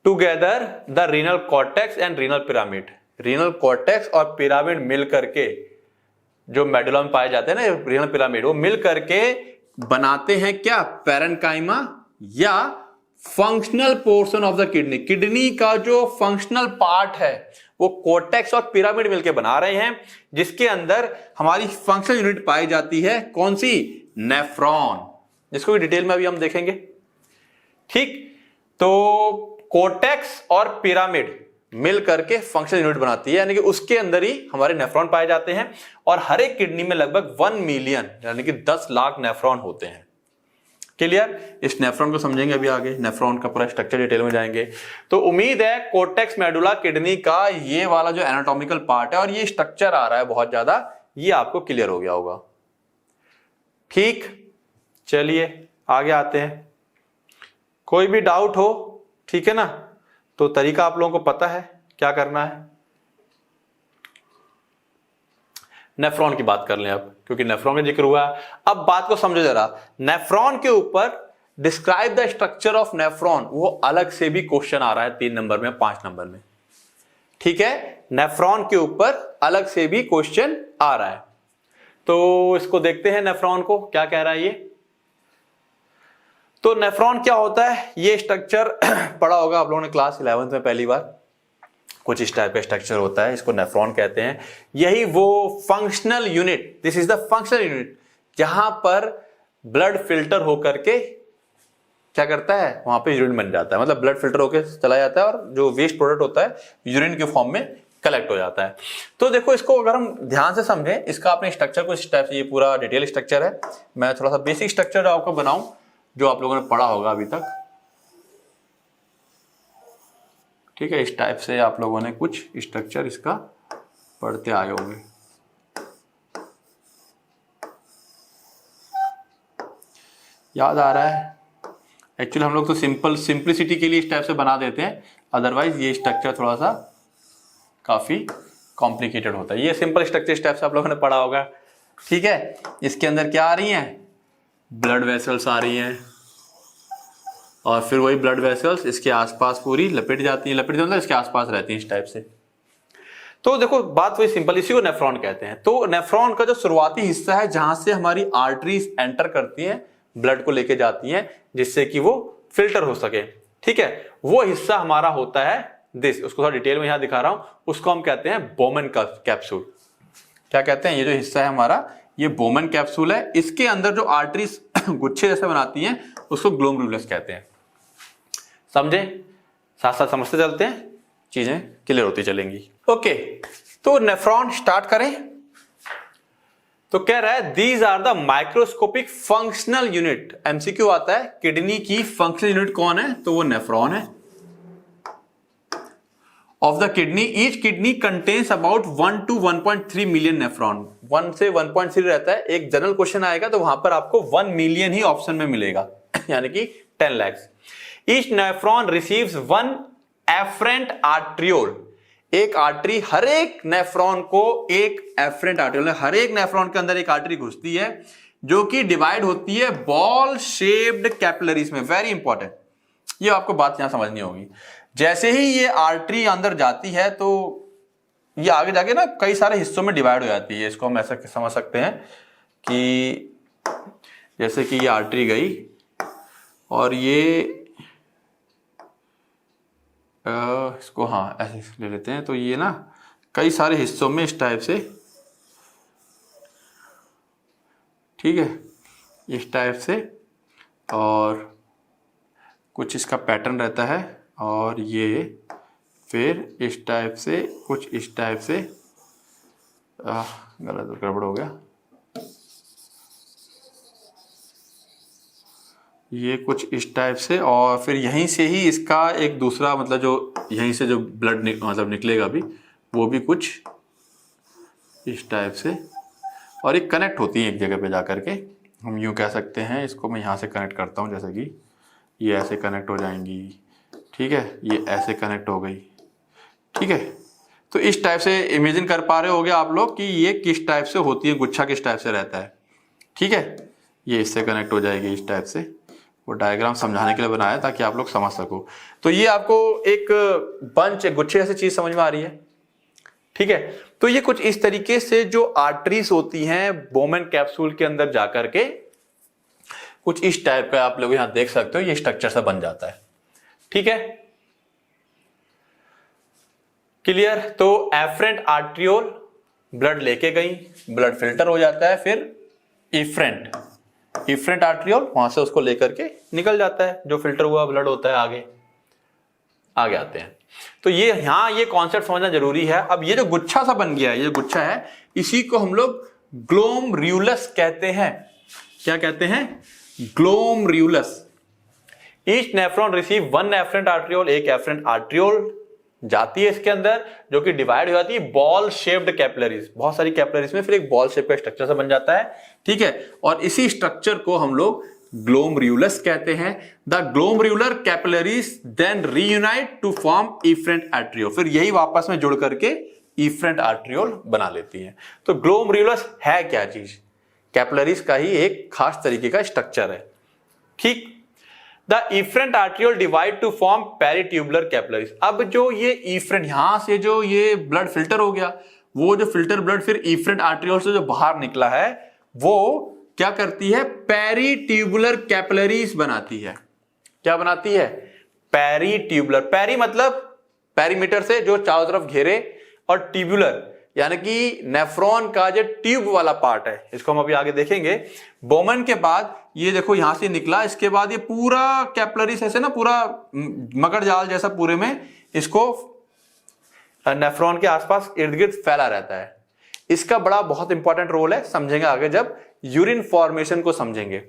together the renal cortex and renal pyramid, renal cortex और पिरामिड मिल करके जो मेडुला में पाए जाते हैं ना रीनल पिरामिड, वो मिल करके बनाते हैं क्या, पैरेन्काइमा या functional portion of the kidney. Kidney का जो फंक्शनल पार्ट है वो कॉर्टेक्स और पिरामिड मिलकर बना रहे हैं, जिसके अंदर हमारी फंक्शनल यूनिट पाई जाती है, कौन सी, नेफ्रॉन, जिसको भी डिटेल में अभी हम देखेंगे। ठीक, तो कॉर्टेक्स और पिरामिड मिल करके फंक्शनल यूनिट बनाती है, यानी कि उसके अंदर ही हमारे नेफ्रॉन पाए जाते हैं। और हर एक किडनी में लगभग 1 मिलियन यानी कि 10 लाख नेफ्रॉन होते हैं। क्लियर? इस नेफ्रॉन को समझेंगे अभी आगे, नेफ्रॉन का पूरा स्ट्रक्चर डिटेल में जाएंगे। तो उम्मीद है कॉर्टेक्स मेडुला किडनी का ये वाला जो एनाटॉमिकल पार्ट है और ये स्ट्रक्चर आ रहा है बहुत ज्यादा, ये आपको क्लियर हो गया होगा। ठीक, चलिए आगे आते हैं। कोई भी डाउट हो, ठीक है ना, तो तरीका आप लोगों को पता है क्या करना है। नेफ्रॉन की बात कर लें अब, क्योंकि नेफ्रॉन का जिक्र हुआ है। अब बात को समझो जरा, नेफ्रॉन के ऊपर describe the structure of nephron, वो अलग से भी क्वेश्चन आ रहा है 3 नंबर में, 5 नंबर में। ठीक है, नेफ्रॉन के ऊपर अलग से भी क्वेश्चन आ रहा है, तो इसको देखते हैं नेफ्रॉन को क्या कह रहा है ये। तो नेफ्रॉन क्या होता है, ये स्ट्रक्चर पढ़ा होगा आप लोगों ने क्लास 11th में पहली बार, कुछ इस टाइप का स्ट्रक्चर होता है, इसको नेफ्रॉन कहते हैं। यही वो functional unit, this is the functional unit, जहां पर ब्लड फिल्टर होकर के क्या करता है, वहां पे यूरिन बन जाता है, मतलब ब्लड फिल्टर होकर चला जाता है और जो वेस्ट प्रोडक्ट होता है यूरिन के फॉर्म में कलेक्ट हो जाता है। तो देखो इसको अगर हम ध्यान से समझें, इसका अपने स्ट्रक्चर को इस टाइप से, ये पूरा डिटेल स्ट्रक्चर है, मैं थोड़ा सा बेसिक स्ट्रक्चर आपको बनाऊं जो आप लोगों ने पढ़ा होगा अभी तक। ठीक है, इस टाइप से आप लोगों ने कुछ स्ट्रक्चर इसका पढ़ते आए होंगे। याद आ रहा है? एक्चुअली हम लोग तो सिंपलिसिटी के लिए इस टाइप से बना देते हैं, अदरवाइज ये स्ट्रक्चर थोड़ा सा काफी कॉम्प्लिकेटेड होता है। ये सिंपल स्ट्रक्चर इस टाइप से आप लोगों ने पढ़ा होगा। ठीक है, इसके अंदर क्या आ रही हैं, ब्लड वेसल्स आ रही हैं, और फिर वही ब्लड वेसल्स इसके आसपास पूरी लपेट जाती हैं, लपेट मतलब इसके आसपास रहती हैं इस टाइप से। तो देखो बात वही सिंपल, इसी को नेफ्रॉन कहते हैं। तो नेफ्रॉन का जो शुरुआती हिस्सा है जहां से हमारी आर्टरीज एंटर करती हैं, ब्लड को लेके जाती हैं जिससे कि वो फिल्टर हो सके, ठीक है, वो हिस्सा हमारा होता है दिस, उसको थोड़ा डिटेल में यहां दिखा रहा हूं, उसको हम कहते हैं बोमेन कैप्सूल। क्या कहते हैं, ये जो हिस्सा है हमारा, ये बोमेन कैप्सूल है। इसके अंदर जो आर्टरीज गुच्छे जैसे बनाती हैं उसको ग्लोमेरुलस कहते हैं। समझे? साथ साथ समझते चलते हैं, चीजें क्लियर होती चलेंगी। ओके, तो नेफ्रॉन स्टार्ट करें। तो कह रहा है these are the microscopic functional unit. MCQ आता है किडनी की फंक्शनल यूनिट कौन है, तो वो नेफ्रॉन है। Of the kidney, each kidney contains about 1 to 1.3 million nephron. 1 से 1.3 रहता है। एक जनरल क्वेश्चन आएगा तो वहां पर आपको 1 मिलियन ही ऑप्शन में मिलेगा यानी कि 10 lakhs। Each nephron receives 1 afferent arteriole. एक आर्टरी, हर एक नेफ्रॉन को एक एफरेंट आर्ट्रियोल, हर एक नेफ्रॉन के अंदर एक आर्टरी घुसती है जो कि डिवाइड होती है बॉल शेप्ड कैपिलरीज में। वेरी इंपॉर्टेंट, ये आपको बात यहां समझनी होगी। जैसे ही ये आर्टरी अंदर जाती है तो ये आगे जाके ना कई सारे हिस्सों में डिवाइड हो जाती है। इसको हम ऐसा समझ सकते हैं कि जैसे कि ये आर्टरी गई और ये इसको हाँ ऐसे ले लेते हैं, तो ये ना कई सारे हिस्सों में इस टाइप से, ठीक है, इस टाइप से, और कुछ इसका पैटर्न रहता है, और ये फिर इस टाइप से, कुछ इस टाइप से, गलत गड़बड़ हो गया, ये कुछ इस टाइप से, और फिर यहीं से ही इसका एक दूसरा मतलब जो यहीं से जो ब्लड मतलब निकलेगा भी, वो भी कुछ इस टाइप से, और एक कनेक्ट होती है एक जगह पे जा करके, हम यूँ कह सकते हैं इसको। मैं यहाँ से कनेक्ट करता हूँ, जैसे कि ये ऐसे कनेक्ट हो जाएंगी, ठीक है, ये ऐसे कनेक्ट हो गई, ठीक है। तो इस टाइप से इमेजिन कर पा रहे होगे आप लोग कि ये किस टाइप से होती है, गुच्छा किस टाइप से रहता है, ठीक है। ये इससे कनेक्ट हो जाएगी इस टाइप से, वो डायग्राम समझाने के लिए बनाया है ताकि आप लोग समझ सको। तो ये आपको एक बंच, गुच्छे जैसी चीज समझ में आ रही है, ठीक है। तो ये कुछ इस तरीके से जो आर्टरीज होती हैं बोमेन कैप्सूल के अंदर जाकर के कुछ इस टाइप का आप लोग यहां देख सकते हो, ये स्ट्रक्चर सा बन जाता है, ठीक है, क्लियर। तो एफरेंट आर्ट्रियोल ब्लड लेके गई, ब्लड फिल्टर हो जाता है, फिर इफरेंट आर्ट्रियोल वहां से उसको लेकर के निकल जाता है, जो फिल्टर हुआ ब्लड होता है, आगे आते हैं। तो ये यहां ये कॉन्सेप्ट समझना जरूरी है। अब ये जो गुच्छा सा बन गया है, ये गुच्छा है, इसी को हम लोग ग्लोमर्यूलस कहते हैं। क्या कहते हैं? Glomerulus. Each nephron receive one afferent arteriole, एक एफरेंट आर्ट्रियोल जाती है इसके अंदर, जो कि डिवाइड हो जाती है बॉल शेप्ड कैपिलरीज, बहुत सारी कैपिलरीज में फिर एक बॉल शेप का स्ट्रक्चर सा बन जाता है, ठीक है। और इसी स्ट्रक्चर को हम लोग ग्लोमर्यूलस कहते हैं। The glomerular capillaries then reunite to form efferent arteriole, फिर यही वापस में जुड़ करके इफरेंट आर्ट्रियोल बना लेती हैं। तो ग्लोमर्यूलस है क्या चीज? कैपिलरीज का ही एक खास तरीके का स्ट्रक्चर है, ठीक। The efferent arteriole divide two form peritubular capillaries. अब जो ये इफरेंट, यहां से जो ये ब्लड फिल्टर हो गया, वो जो फिल्टर ब्लड फिर इफरेंट आर्ट्रियोल से जो बाहर निकला है, वो क्या करती है? पेरिट्यूबुलर कैपिलरीज बनाती है। क्या बनाती है? पेरिट्यूबुलर। पेरी मतलब पेरीमीटर से जो चारों तरफ घेरे, और ट्यूबुलर यानी कि नेफ्रॉन का जो ट्यूब वाला पार्ट है, इसको हम अभी आगे देखेंगे। बोमेन के बाद ये देखो यहां से निकला, इसके बाद ये पूरा कैपिलरीज ऐसे ना, पूरा मकर जाल जैसा पूरे में इसको नेफ्रॉन के आसपास इर्द गिर्द फैला रहता है। इसका बड़ा बहुत इंपॉर्टेंट रोल है, समझेंगे आगे जब यूरिन फॉर्मेशन को समझेंगे।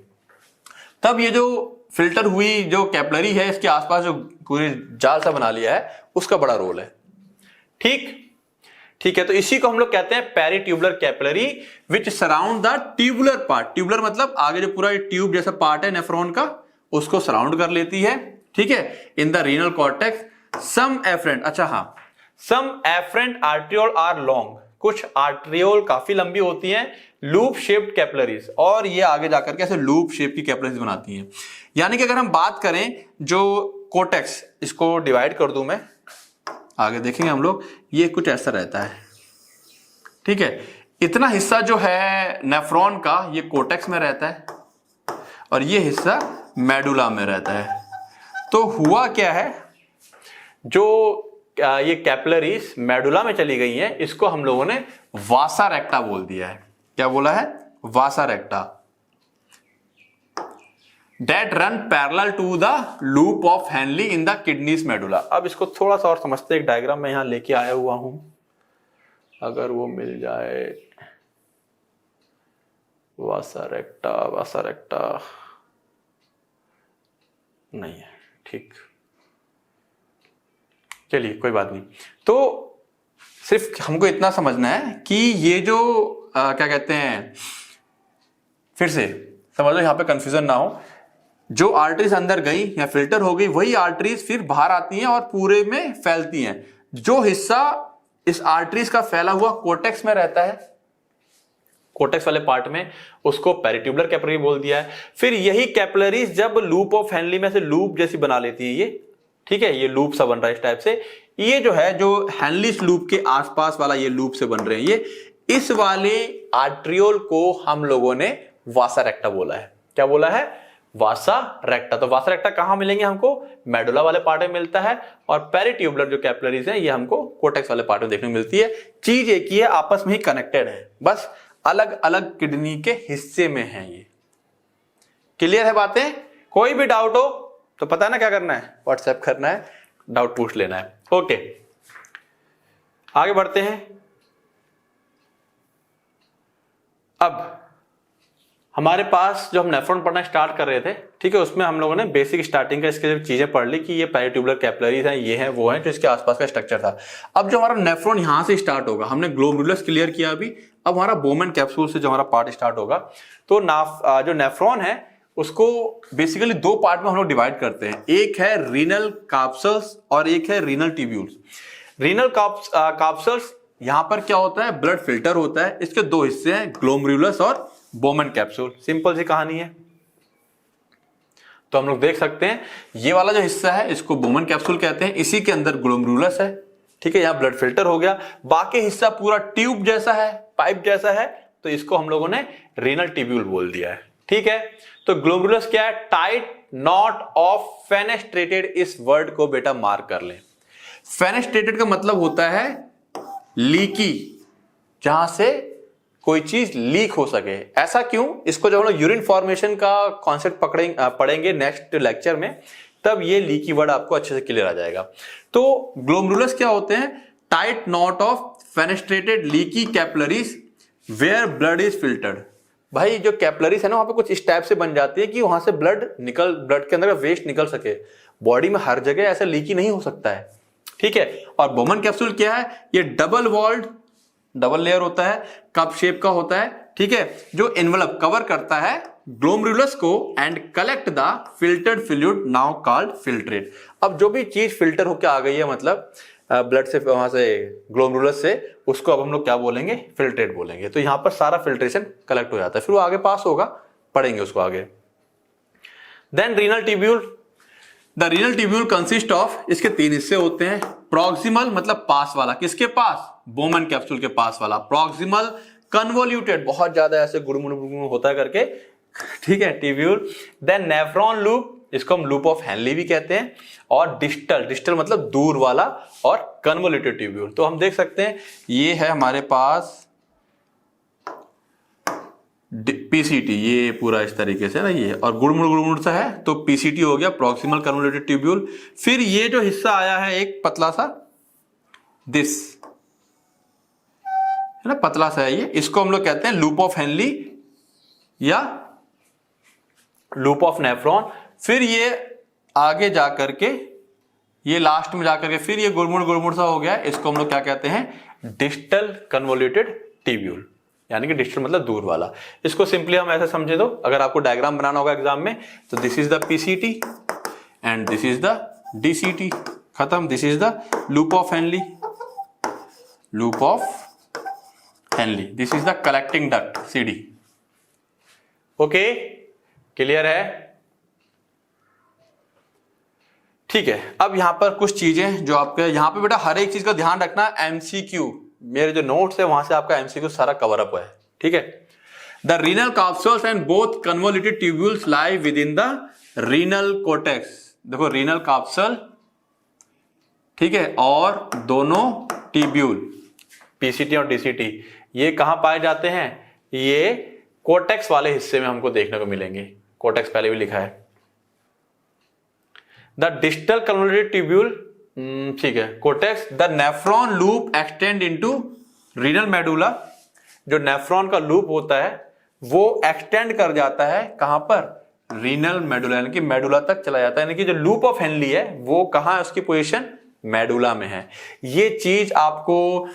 तब ये जो फिल्टर हुई जो कैपिलरी है, इसके आसपास जो पूरी जाल सा बना लिया है, उसका बड़ा रोल है, ठीक है। तो इसी को हम लोग कहते हैं peritubular capillary which surround the tubular part. Tubular मतलब आगे जो पूरा ट्यूब जैसा पार्ट है नेफ्रॉन का, उसको सराउंड कर लेती है, ठीक है। In the renal cortex some efferent, अच्छा हाँ, some efferent arteriole are long, कुछ आर्ट्रियोल काफी लंबी होती हैं, लूप शेप्ड कैपिलरीज, और ये आगे जाकर के ऐसे लूप शेप की कैपिलरीज बनाती हैं। यानी कि अगर हम बात करें जो कोर्टेक्स, इसको डिवाइड कर दूं मैं, आगे देखेंगे हम लोग, ये कुछ ऐसा रहता है, ठीक है। इतना हिस्सा जो है नेफ्रॉन का, ये कोर्टेक्स में रहता है, और ये हिस्सा मेडुला में रहता है। तो हुआ क्या है, जो ये कैपिलरीज मेडुला में चली गई हैं, इसको हम लोगों ने वासा रेक्टा बोल दिया है। क्या बोला है? वासा रेक्टा। That run parallel to the loop of Henle in the kidneys medulla। अब इसको थोड़ा सा और समझते हैं, एक डायग्राम मैं यहां लेके आया हुआ हूं, अगर वो मिल जाए। वासा रेक्टा नहीं है, ठीक, चलिए कोई बात नहीं। तो सिर्फ हमको इतना समझना है कि ये जो क्या कहते हैं, फिर से समझ लो, यहां पे कंफ्यूजन ना हो। जो आर्टरीज अंदर गई या फिल्टर हो गई, वही आर्टरीज फिर बाहर आती हैं और पूरे में फैलती हैं। जो हिस्सा इस आर्टरीज का फैला हुआ कोर्टेक्स में रहता है, कोर्टेक्स वाले पार्ट में, उसको पेरिट्यूबुलर कैपिलरी बोल दिया है। फिर यही कैपिलरीज जब लूप ऑफ हेनली में से लूप जैसी बना लेती है, ये ठीक है, ये लूप सा बन रहा है इस टाइप से। ये जो है, जो हेनलीस लूप के आसपास वाला ये लूप से बन रहे हैं, ये इस वाले आर्ट्रियोल को हम लोगों ने वासा रेक्टा बोला है। क्या बोला है? वासा रेक्टा। तो वासा रेक्टा कहां मिलेंगे हमको? मेडुला वाले पार्ट में मिलता है, और पेरिट्यूबुलर जो कैपिलरीज है ये हमको कोर्टेक्स वाले पार्ट में देखने को मिलती है। चीज एक ही है, आपस में ही कनेक्टेड है, बस अलग अलग किडनी के हिस्से में है ये। क्लियर है बातें? कोई भी डाउट हो तो पता है ना क्या करना है, व्हाट्सएप करना है, डाउट पूछ लेना है। ओके, आगे बढ़ते हैं। अब हमारे पास जो हम नेफ्रॉन पढ़ना स्टार्ट कर रहे थे, ठीक है, उसमें हम लोगों ने बेसिक स्टार्टिंग का इसके चीजें पढ़ ली कि ये पेरिट्यूबुलर कैपिलरीज हैं, ये हैं वो हैं, जो इसके आसपास का स्ट्रक्चर था। अब जो हमारा नेफ्रॉन यहां से स्टार्ट होगा, हमने ग्लोमेरुलस क्लियर किया अभी, अब हमारा बोमेन कैप्सूल से जो हमारा पार्ट स्टार्ट होगा, तो जो नेफ्रॉन है उसको बेसिकली दो पार्ट में हम लोग डिवाइड करते हैं। एक है रीनल कार्पसल्स और एक है रीनल ट्यूब्यूल्स। रीनल कार्पसल्स यहां पर क्या होता है, ब्लड फिल्टर होता है। इसके दो हिस्से हैं, ग्लोमेरुलस और बोमेन कैप्सूल। सिंपल सी कहानी है। तो हम लोग देख सकते हैं ये वाला जो हिस्सा है इसको बोमेन कैप्सूल कहते हैं, इसी के अंदर ग्लोमेरुलस है, ठीक है, यहां ब्लड फिल्टर हो गया। बाकी हिस्सा पूरा ट्यूब जैसा है, पाइप जैसा है, तो इसको हम लोगों ने रीनल ट्यूब्यूल बोल दिया है, ठीक है। तो ग्लोमेरुलस क्या है? Tight knot of fenestrated. इस वर्ड को बेटा मार्क कर लें। फेनेस्ट्रेटेड का मतलब होता है लीकी, जहां से कोई चीज लीक हो सके। ऐसा क्यों? इसको जब हम लोग यूरिन फॉर्मेशन का कॉन्सेप्ट पढ़ेंगे नेक्स्ट लेक्चर में, तब ये लीकी वर्ड आपको अच्छे से क्लियर आ जाएगा। तो ग्लोमेरुलस क्या होते हैं? Tight knot of fenestrated leaky capillaries where blood is filtered. भाई जो कैपिलरीज है ना, वहां पे कुछ इस टाइप से बन जाती है कि वहां से ब्लड के अंदर का वेस्ट निकल सके। बॉडी में हर जगह ऐसा लीकी नहीं हो सकता है, ठीक है। और बोमेन कैप्सूल क्या है? ये डबल वॉल्ड, डबल लेयर होता है, कप शेप का होता है, ठीक है, जो एनवलप कवर करता है ग्लोमेरुलस को and collect the filtered fluid now called filtrate. अब जो भी चीज फिल्टर होकर आ गई है, मतलब ब्लड से, वहां से ग्लोमेरुलस से, उसको अब हम लोग क्या बोलेंगे? फिल्ट्रेट बोलेंगे। तो यहां पर सारा फिल्ट्रेशन कलेक्ट हो जाता है, फिर वो आगे पास होगा, पढ़ेंगे उसको आगे। Then renal tubule. The renal tubule consist of, इसके तीन हिस्से होते हैं। प्रॉक्सिमल मतलब पास वाला, किसके पास? बोमेन कैप्सूल के पास वाला प्रॉक्सिमल। कन्वोल्यूटेड, बहुत ज्यादा ऐसे गुड़मुड़ होता है करके, ठीक है, ट्यूब्यूल। देन नेफ्रॉन लूप, इसको हम लूप ऑफ हेनली भी कहते हैं। और डिस्टल, डिस्टल मतलब दूर वाला, और कन्वोल्यूटेड ट्यूब्यूल। तो हम देख सकते हैं ये है हमारे पास पीसीटी, ये पूरा इस तरीके से ना, ये और गुड़मुड़ सा है, तो पीसीटी हो गया, प्रॉक्सिमल कन्वोल्यूटेड ट्यूब्यूल। फिर ये जो हिस्सा आया है एक पतला सा, दिस है ना, पतला सा है ये, इसको हम लोग कहते हैं लूप ऑफ हेनली या लूप ऑफ नेफ्रॉन। फिर ये आगे जाकर के, ये लास्ट में जाकर के फिर ये गुड़मुड़ सा हो गया, इसको हम लोग क्या कहते हैं? डिस्टल कन्वोल्यूटेड ट्यूब्यूल, यानी कि डिस्टल मतलब दूर वाला। इसको सिंपली हम ऐसे समझे दो, अगर आपको डायग्राम बनाना होगा एग्जाम में, तो this is the PCT and this is the DCT, खत्म। This is the loop of Henle, loop of Henle, this is the collecting duct, CD. Okay, clear है? ठीक है। अब यहां पर कुछ चीजें जो आपके यहां पे बेटा हर एक चीज का ध्यान रखना, एमसीक्यू, मेरे जो नोट्स है वहां से आपका एमसीक्यू सारा कवर अप है, ठीक है। The renal corpuscles and both convoluted tubules lie within the renal cortex. देखो रीनल कार्पसल, ठीक है, और दोनों ट्यूब्यूल पीसीटी और डीसीटी ये कहां पाए जाते हैं? ये कोर्टेक्स वाले हिस्से में हमको देखने को मिलेंगे। कोर्टेक्स पहले भी लिखा है। द डिस्टल कन्वोल्यूटेड ट्यूब्यूल, ठीक है, cortex. The nephron loop extend into renal medulla. जो नेफ्रॉन का लूप होता है वो एक्सटेंड कर जाता है कहां पर? रीनल मेडुला, यानी कि मेडुला तक चला जाता है। यानी कि जो लूप ऑफ हेनली है वो कहां है? उसकी पोजीशन मेडुला में है। ये चीज आपको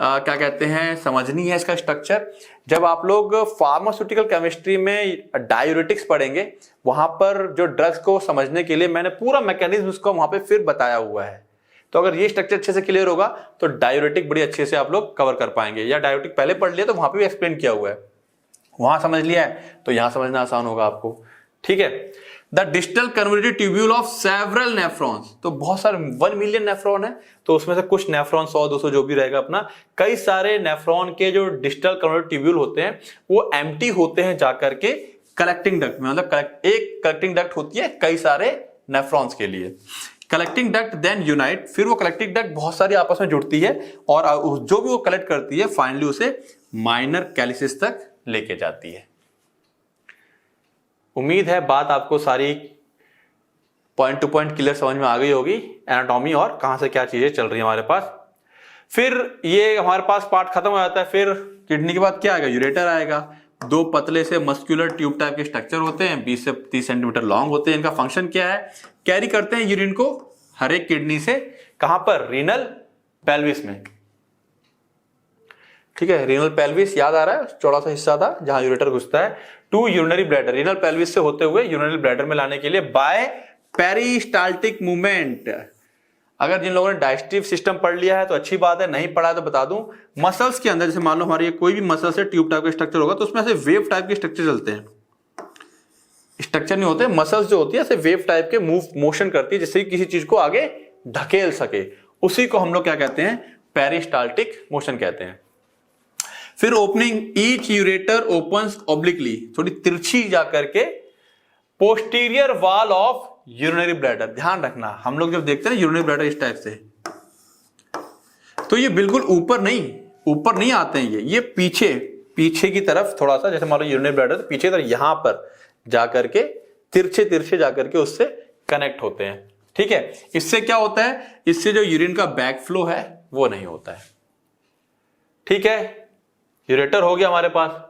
क्या कहते हैं समझनी है, इसका स्ट्रक्चर। जब आप लोग फार्मास्यूटिकल केमिस्ट्री में डायूरेटिक्स पढ़ेंगे, वहां पर जो ड्रग्स को समझने के लिए मैंने पूरा मैकेनिज्म उसको वहां पे फिर बताया हुआ है। तो अगर ये स्ट्रक्चर अच्छे से क्लियर होगा तो डायूरेटिक बड़ी अच्छे से आप लोग कवर कर पाएंगे। या डायूरेटिक पहले पढ़ लिया तो वहां पे भी एक्सप्लेन किया हुआ है, वहां समझ लिया है तो यहां समझना आसान होगा आपको, ठीक है। The distal convoluted tubule of several nephrons, तो बहुत सारे 1 मिलियन नेफ्रॉन है, तो उसमें से कुछ नेफ्रॉन 100-200 जो भी रहेगा अपना, कई सारे नेफ्रॉन के जो डिस्टल कन्वोल्यूटेड ट्यूब्यूल होते हैं वो एम्प्टी होते हैं जाकर के कलेक्टिंग डक्ट में, मतलब एक कलेक्टिंग डक्ट होती है कई सारे नेफ्रॉन्स के लिए। कलेक्टिंग डक्ट देन यूनाइट, फिर वो कलेक्टिंग डक्ट बहुत सारी आपस में जुड़ती है और जो भी वो कलेक्ट करती है फाइनली उसे माइनर कैलिसिस तक लेके जाती है। उम्मीद है बात आपको सारी पॉइंट टू पॉइंट क्लियर समझ में आ गई होगी, एनाटॉमी और कहां से क्या चीजें चल रही है हमारे पास। फिर ये हमारे पास पार्ट खत्म हो जाता है, फिर किडनी के बाद क्या आएगा, यूरेटर आएगा। दो पतले से मस्कुलर ट्यूब टाइप के स्ट्रक्चर होते हैं, 20 से 30 सेंटीमीटर लॉन्ग होते हैं। इनका फंक्शन क्या है, कैरी करते हैं यूरिन को हर एक किडनी से, कहां पर, रीनल पेल्विस में। ठीक है, रीनल पेल्विस याद आ रहा है, चौड़ा सा हिस्सा था जहां यूरेटर घुसता है, to urinary bladder, renal pelvis से होते हुए यूरिनरी ब्लैडर में लाने के लिए बाय पेरिस्टाल्टिक मूवमेंट। अगर जिन लोगों ने डाइजेस्टिव सिस्टम पढ़ लिया है तो अच्छी बात है, नहीं पढ़ा है तो बता दूं, मसल्स के अंदर जैसे मान लो हमारी कोई भी मसल से ट्यूब टाइप का स्ट्रक्चर होगा तो उसमें ऐसे वेव टाइप के स्ट्रक्चर चलते हैं, स्ट्रक्चर नहीं होते, मसल्स जो होती है ऐसे वेव टाइप के मोशन करती है जिससे किसी चीज को आगे ढकेल सके, उसी को हम लोग क्या कहते हैं, पेरिस्टाल्टिक मोशन कहते हैं। फिर opening, each ureter opens obliquely, थोड़ी तिरछी जाकर के, posterior wall of urinary bladder. ध्यान रखना, हम लोग जब देखते हैं यूरिनरी ब्लैडर इस टाइप से, तो ये बिल्कुल ऊपर नहीं आते हैं, ये पीछे की तरफ थोड़ा सा, जैसे मान लो यूरिनरी ब्लैडर तो पीछे तरफ यहां पर जाकर के तिरछे जाकर के उससे कनेक्ट होते हैं। ठीक है, इससे क्या होता है, इससे जो यूरिन का बैक फ्लो है वो नहीं होता है। ठीक है, यूरेटर हो गया हमारे पास।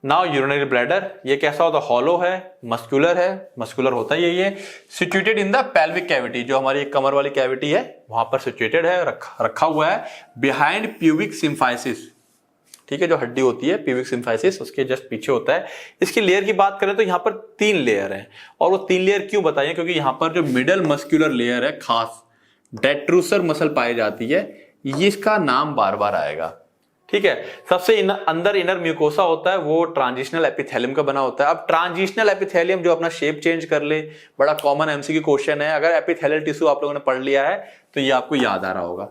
नाउ यूरिनरी ब्लैडर, ये कैसा होता है, हॉलो है, मस्कुलर होता है ये situated in the pelvic cavity, जो हमारी कमर वाली कैविटी है वहां पर सिचुएटेड है, रखा हुआ है बिहाइंड प्यूबिक सिम्फाइसिस। ठीक है, जो हड्डी होती है प्यूबिक सिम्फाइसिस उसके जस्ट पीछे होता है। इसकी लेयर की बात करें तो यहाँ पर 3 लेयर है, और वो 3 लेयर क्यों बताइए, क्योंकि यहाँ पर जो मिडल मस्कुलर लेयर है, खास डेट्रूसर मसल पाई जाती है, इसका नाम बार बार आएगा। ठीक है, सबसे अंदर इनर म्यूकोसा होता है, वो ट्रांजिशनल एपिथेलियम का बना होता है। अब ट्रांजिशनल एपिथेलियम जो अपना शेप चेंज कर ले, बड़ा कॉमन एमसीक्यू क्वेश्चन है, अगर एपिथेलियल टिश्यू आप लोगों ने पढ़ लिया है तो ये आपको याद आ रहा होगा।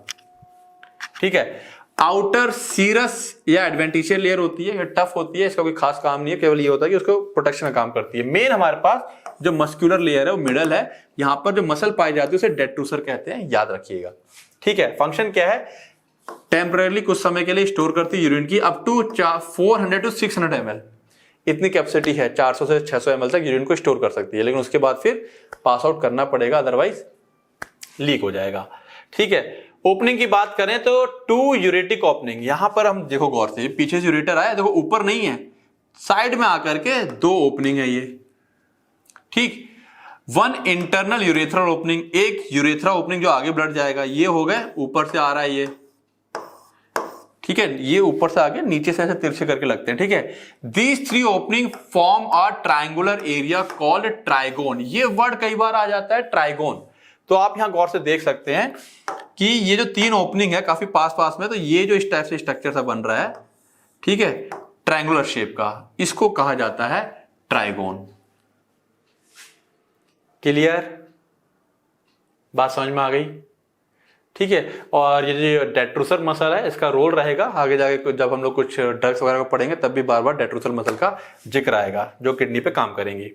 ठीक है, आउटर सीरस या एडवेंटिशियल लेयर होती है, ये टफ होती है, इसका कोई खास काम नहीं है, केवल ये होता है कि उसको प्रोटेक्शन का काम करती है। मेन हमारे पास जो मस्कुलर लेयर है वो मिडल है, यहां पर जो मसल पाई जाती है उसे डेट्रूसर कहते हैं, याद रखिएगा। ठीक है, फंक्शन क्या है, टेम्परेली कुछ समय के लिए स्टोर करती है यूरिन की अप टू 400 to 600 ml, इतनी कैपेसिटी है, 400 से 600 ml तक यूरिन को स्टोर कर सकती है, लेकिन उसके बाद फिर पास आउट करना पड़ेगा, अदरवाइज लीक हो जाएगा। ठीक है, ओपनिंग की बात करें तो 2 यूरेटिक ओपनिंग, यहां पर हम देखो गौर से, पीछे से यूरेटर आया, देखो ऊपर नहीं है, साइड में आकर के 2 ओपनिंग है ये। ठीक, 1 इंटरनल यूरेथ्रल ओपनिंग, एक यूरेथ्रा ओपनिंग जो आगे ब्लड जाएगा, ये हो गए, ऊपर से आ रहा है ये। ठीक है, ये ऊपर से आगे नीचे से ऐसे तिरछे करके लगते हैं। ठीक है, these 3 opening form a triangular area called trigon. ये वर्ड कई बार आ जाता है, ट्राइगोन, तो आप यहां गौर से देख सकते हैं कि ये जो 3 ओपनिंग है काफी पास में, तो ये जो इस टाइप से स्ट्रक्चर सा बन रहा है, ठीक है, ट्रायंगुलर शेप का, इसको कहा जाता है ट्राइगोन। क्लियर, बात समझ में आ गई। ठीक है, और ये जो डेट्रूसर मसल है इसका रोल रहेगा आगे जाके, जब हम लोग कुछ ड्रग्स वगैरह को पढ़ेंगे तब भी बार बार डेट्रूसर मसल का जिक्र आएगा जो किडनी पे काम करेंगी।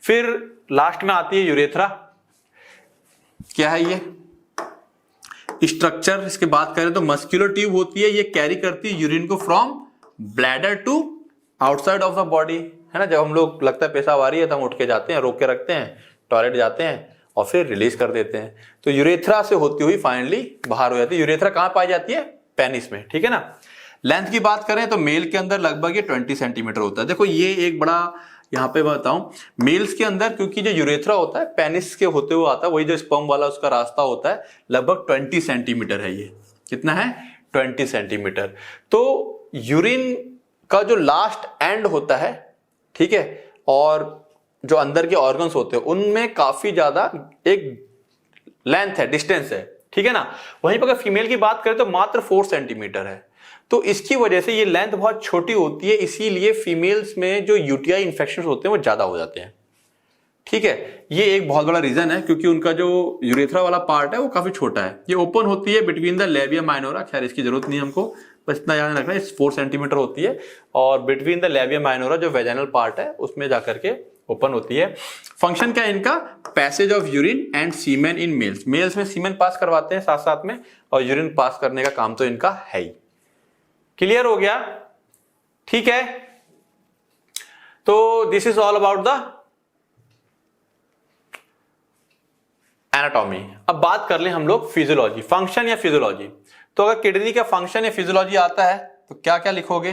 फिर लास्ट में आती है यूरेथ्रा। क्या है ये स्ट्रक्चर, इसकी बात करें तो मस्कुलर ट्यूब होती है, ये कैरी करती है यूरिन को from bladder to outside of the body, है ना। जब हम लोग लगता है पेशाब आ रही है तो हम उठ के जाते हैं, रोक के रखते हैं, टॉयलेट जाते हैं और फिर रिलीज कर देते हैं, तो यूरेथ्रा से होती हुई फाइनली बाहर हो जाती है। यूरेथ्रा कहां पाई जाती है, पेनिस में। ठीक है ना। लेंथ की बात करें तो मेल के अंदर लगभग ये 20 सेंटीमीटर होता है। देखो ये एक बड़ा यहाँ पे बताऊं, मेल्स के अंदर क्योंकि जो यूरेथ्रा होता है पेनिस के होते हुए आता है, वही जो स्पर्म वाला उसका रास्ता होता है, लगभग 20 सेंटीमीटर है। ये कितना है, 20 सेंटीमीटर। तो यूरिन का जो लास्ट एंड होता है, ठीक है, और जो अंदर के ऑर्गन्स होते हैं उनमें काफी ज्यादा एक लेंथ है, डिस्टेंस है, ठीक है ना। वहीं पर अगर फीमेल की बात करें तो मात्र 4 सेंटीमीटर है। तो इसकी वजह से ये लेंथ बहुत छोटी होती है, इसीलिए फीमेल्स में जो यूटीआई इन्फेक्शन होते हैं वो ज्यादा हो जाते हैं। ठीक है, ये एक बहुत बड़ा रीजन है, क्योंकि उनका जो यूरेथ्रा वाला पार्ट है वो काफी छोटा है। ये ओपन होती है बिटवीन द लेबिया माइनोरा, खैर इसकी जरूरत नहीं हमको, बस इतना याद रखना, 4 सेंटीमीटर होती है और बिटवीन द लेबिया माइनोरा जो वेजाइनल पार्ट है उसमें जाकर के ओपन होती है। फंक्शन क्या है इनका? Passage of urine and semen in males. Males में सीमेन पास करवाते हैं साथ साथ में, और यूरिन पास करने का काम तो इनका है ही। क्लियर हो गया? ठीक है, तो this is all about the anatomy. अब बात कर लें हम लोग फिजियोलॉजी, फंक्शन या फिजियोलॉजी। तो अगर किडनी का फंक्शन या फिजियोलॉजी आता है तो क्या क्या लिखोगे?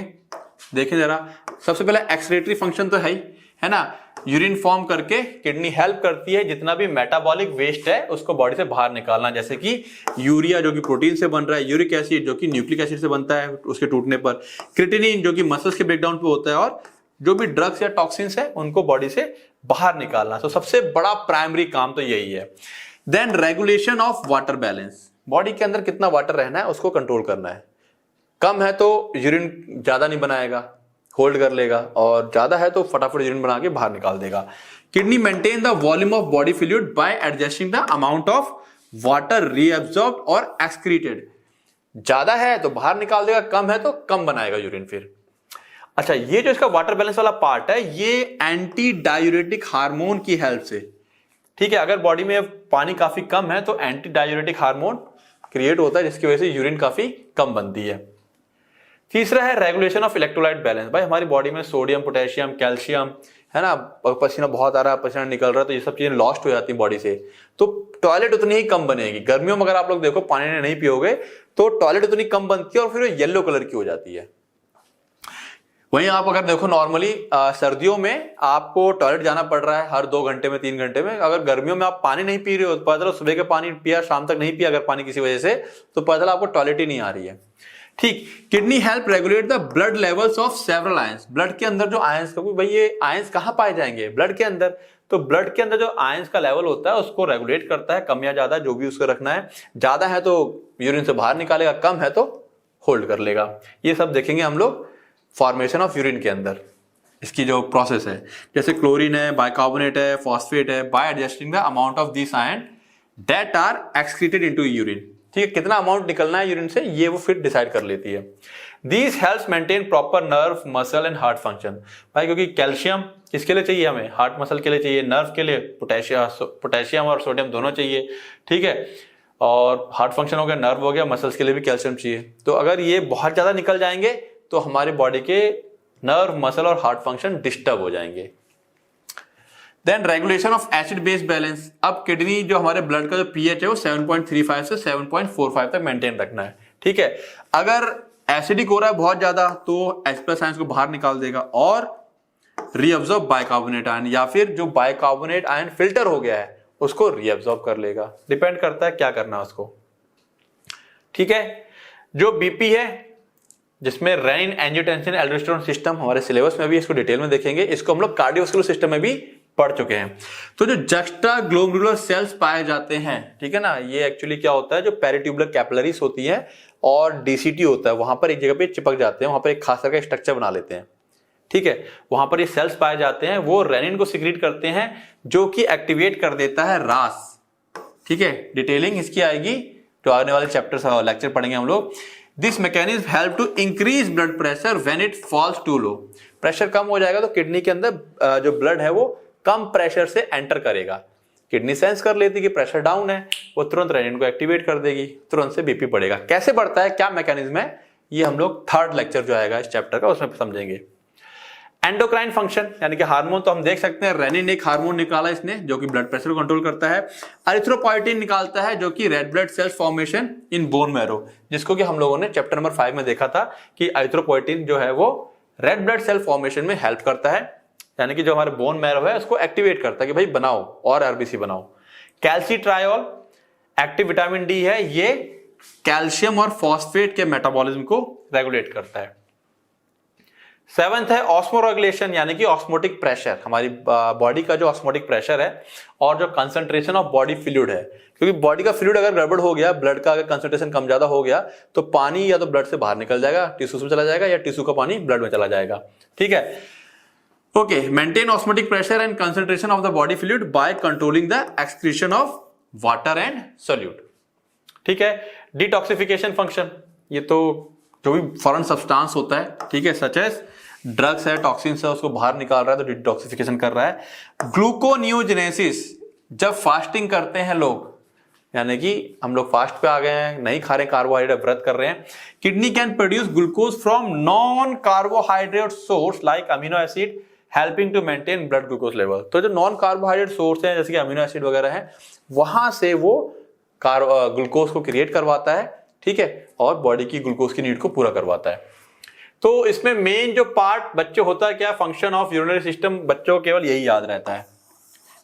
देखिए जरा, सबसे पहले एक्सक्रीटरी फंक्शन तो है ना, यूरिन फॉर्म करके किडनी हेल्प करती है जितना भी मेटाबॉलिक वेस्ट है उसको बॉडी से बाहर निकालना, जैसे कि यूरिया जो कि प्रोटीन से बन रहा है, यूरिक एसिड जो कि न्यूक्लिक एसिड से बनता है उसके टूटने पर, क्रिएटिनिन जो कि मसल्स के ब्रेकडाउन पे होता है, और जो भी ड्रग्स या टॉक्सिन्स है उनको बॉडी से बाहर निकालना। तो सबसे बड़ा प्राइमरी काम तो यही है। Then regulation of water balance, body के अंदर कितना वाटर रहना है उसको कंट्रोल करना है। कम है तो यूरिन ज्यादा नहीं बनाएगा, होल्ड कर लेगा, और ज्यादा है तो फटाफट यूरिन बना के बाहर निकाल देगा। Kidney maintain the volume of body fluid bye adjusting the amount of water reabsorbed और एक्सक्रीटेड। ज्यादा है तो बाहर निकाल देगा, कम है तो कम बनाएगा यूरिन फिर। अच्छा, ये जो इसका वाटर बैलेंस वाला पार्ट है ये एंटी डायूरेटिक हार्मोन की हेल्प से, ठीक है, अगर बॉडी में पानी काफी कम है तो एंटी डायूरेटिक हार्मोन क्रिएट होता है जिसकी वजह से यूरिन काफी कम बनती है। तीसरा है रेगुलेशन ऑफ इलेक्ट्रोलाइट बैलेंस। भाई हमारी बॉडी में सोडियम, पोटेशियम, कैल्शियम है ना, पसीना बहुत आ रहा है, पसीना निकल रहा है, तो ये सब चीजें लॉस्ट हो जाती है बॉडी से, तो टॉयलेट उतनी ही कम बनेगी। गर्मियों में अगर आप लोग देखो पानी नहीं पियोगे तो टॉयलेट उतनी कम बनती है और फिर येलो कलर की हो जाती है। वहीं आप अगर देखो नॉर्मली सर्दियों में आपको टॉयलेट जाना पड़ रहा है हर 2 घंटे में, 3 घंटे में, अगर गर्मियों में आप पानी नहीं पी रहे हो तो पता चला सुबह के पानी पिया, शाम तक नहीं पिया अगर पानी किसी वजह से, तो पता चला आपको टॉयलेट ही नहीं आ रही है। ठीक, kidney help regulate the blood levels of several ions. Blood के अंदर जो आयंस, भाई ये आयंस कहां पाए जाएंगे? ब्लड के अंदर। तो ब्लड के अंदर जो आयंस का लेवल होता है उसको रेगुलेट करता है, कम या ज्यादा जो भी उसको रखना है। ज्यादा है तो यूरिन से बाहर निकालेगा, कम है तो होल्ड कर लेगा। ये सब देखेंगे हम लोग फॉर्मेशन ऑफ यूरिन के अंदर, इसकी जो प्रोसेस है। जैसे क्लोरीन है, बाइकार्बोनेट है, फॉस्फेट है, by adjusting the amount of this ion that are excreted into urine. ठीक है, कितना अमाउंट निकलना है यूरिन से ये वो फिर डिसाइड कर लेती है। These helps maintain proper nerve, muscle and heart function. भाई क्योंकि कैल्शियम किसके लिए चाहिए हमें? हार्ट मसल के लिए चाहिए, नर्व के लिए पोटेशियम और सोडियम दोनों चाहिए, ठीक है, और हार्ट फंक्शन हो गया, नर्व हो गया, मसल्स के लिए भी कैल्शियम चाहिए। तो अगर ये बहुत ज्यादा निकल जाएंगे तो हमारी बॉडी के नर्व, मसल और हार्ट फंक्शन डिस्टर्ब हो जाएंगे। Then regulation of acid base balance. अब किडनी जो हमारे ब्लड का जो पीएच है वो 7.35 से 7.45 तक मेंटेन रखना है, ठीक है। अगर एसिडिक हो रहा है बहुत ज्यादा तो H+ आयंस को बाहर निकाल देगा और रीअब्सॉर्ब बाइकार्बोनेट आयन, या फिर जो बाइकार्बोनेट आयन फिल्टर हो गया है उसको रीअब्सॉर्ब कर लेगा। डिपेंड करता है क्या करना है उसको, ठीक है। जो बीपी है जिसमें रेनिन, एंजियोटेंसिन, एल्डोस्टेरोन सिस्टम, हमारे सिलेबस में भी इसको डिटेल में देखेंगे, इसको हम लोग कार्डियोवास्कुलर सिस्टम में भी पढ़ चुके हैं। तो जो जक्स्टा ग्लोमेरुलर सेल्स पाए जाते हैं, ठीक है ना, ये एक्चुअली क्या होता है, जो पेरिट्यूबुलर कैपिलरीज होती है और डीसीटी होता है, वहां पर एक जगह पे चिपक जाते हैं, वहां पर एक खास तरह का स्ट्रक्चर बना लेते हैं, ठीक है। वहां पर ये सेल्स पाए जाते हैं, वो रेनिन को सिक्रीट करते हैं जो कि एक्टिवेट कर देता है रास, ठीक है। डिटेलिंग इसकी आएगी जो आने वाले चैप्टर लेक्चर पढ़ेंगे हम लोग। This mechanism help to increase blood pressure when it falls too low. Pressure कम हो जाएगा तो किडनी के अंदर जो ब्लड है वो कम प्रेशर से एंटर करेगा। किडनी सेंस कर लेती कि प्रेशर डाउन है, वो तुरंत रेनिन को एक्टिवेट कर देगी, तुरंत से बीपी बढ़ेगा। कैसे बढ़ता है, क्या मैकेनिज्म है, ये हम लोग 3rd लेक्चर जो आएगा इस चैप्टर का उसमें समझेंगे। एंडोक्राइन फंक्शन यानी कि हार्मोन तो हम देख सकते हैं, रेनिन एक हार्मोन निकाला इसने जो कि ब्लड प्रेशर को कंट्रोल करता है। एरिथ्रोपोइटिन निकालता है जो कि red blood cells formation in bone marrow, जिसको कि हम लोगों ने चैप्टर नंबर 5 में देखा था कि एरिथ्रोपोइटिन जो है वो रेड ब्लड सेल फॉर्मेशन में हेल्प करता है, यानी कि जो हमारे बोन मैरो है उसको एक्टिवेट करता है कि भाई बनाओ और आरबीसी बनाओ। कैल्सीट्रायोल एक्टिव विटामिन डी है, ये कैल्शियम और फॉस्फेट के मेटाबॉलिज्म को रेगुलेट करता है। 7th है ऑस्मोरेगुलेशन यानी कि ऑस्मोटिक प्रेशर, हमारी बॉडी का जो ऑस्मोटिक प्रेशर है और जो कंसंट्रेशन ऑफ बॉडी फ्लूइड है, क्योंकि बॉडी का फ्लूइड अगर गड़बड़ हो गया, ब्लड का अगर कंसंट्रेशन कम ज्यादा हो गया तो पानी या तो ब्लड से बाहर निकल जाएगा, टिश्यूज में चला जाएगा, या टिश्यू का पानी ब्लड में चला जाएगा, ठीक है। Okay, maintain osmotic pressure and concentration of the body fluid by controlling the excretion of water and solute, ठीक है। डिटॉक्सिफिकेशन फंक्शन, ये तो जो भी फॉरेन सब्सटेंस होता है, ठीक है, सच एज ड्रग्स है, टॉक्सिन्स है, उसको बाहर निकाल रहा है, तो डिटॉक्सिफिकेशन कर रहा है। ग्लूकोनियोजेनेसिस, जब फास्टिंग करते हैं लोग, यानी कि हम लोग फास्ट पे आ गए हैं, नहीं खा रहे कार्बोहाइड्रेट, व्रत कर रहे हैं, kidney can produce glucose from non carbohydrate source like amino acid helping to maintain blood glucose level. तो जो नॉन कार्बोहाइड्रेट सोर्स है जैसे कि अमीनो एसिड वगैरह है, वहां से वो ग्लूकोज को क्रिएट करवाता है, ठीक है, और बॉडी की ग्लूकोज की नीड को पूरा करवाता है। तो इसमें मेन जो पार्ट बच्चे होता है क्या, फंक्शन ऑफ यूरिनरी सिस्टम, बच्चों को केवल यही याद रहता है,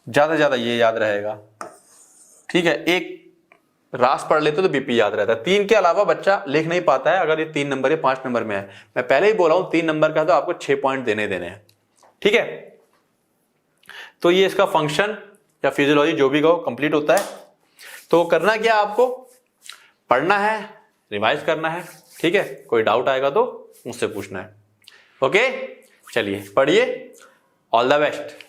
ज्यादा से ज्यादा ये याद रहेगा, ठीक है। एक रास पढ़ लेते तो बीपी याद रहता है, 3 के अलावा बच्चा लिख नहीं पाता है। अगर ये 3 नंबर या 5 नंबर में है, मैं पहले ही बोला हूं 3 नंबर का तो आपको 6 पॉइंट देने हैं, ठीक है। तो ये इसका फंक्शन या फिजियोलॉजी जो भी कहो कंप्लीट होता है। तो करना क्या, आपको पढ़ना है, रिवाइज करना है, ठीक है। कोई डाउट आएगा तो मुझसे पूछना है, ओके। चलिए पढ़िए, ऑल द बेस्ट।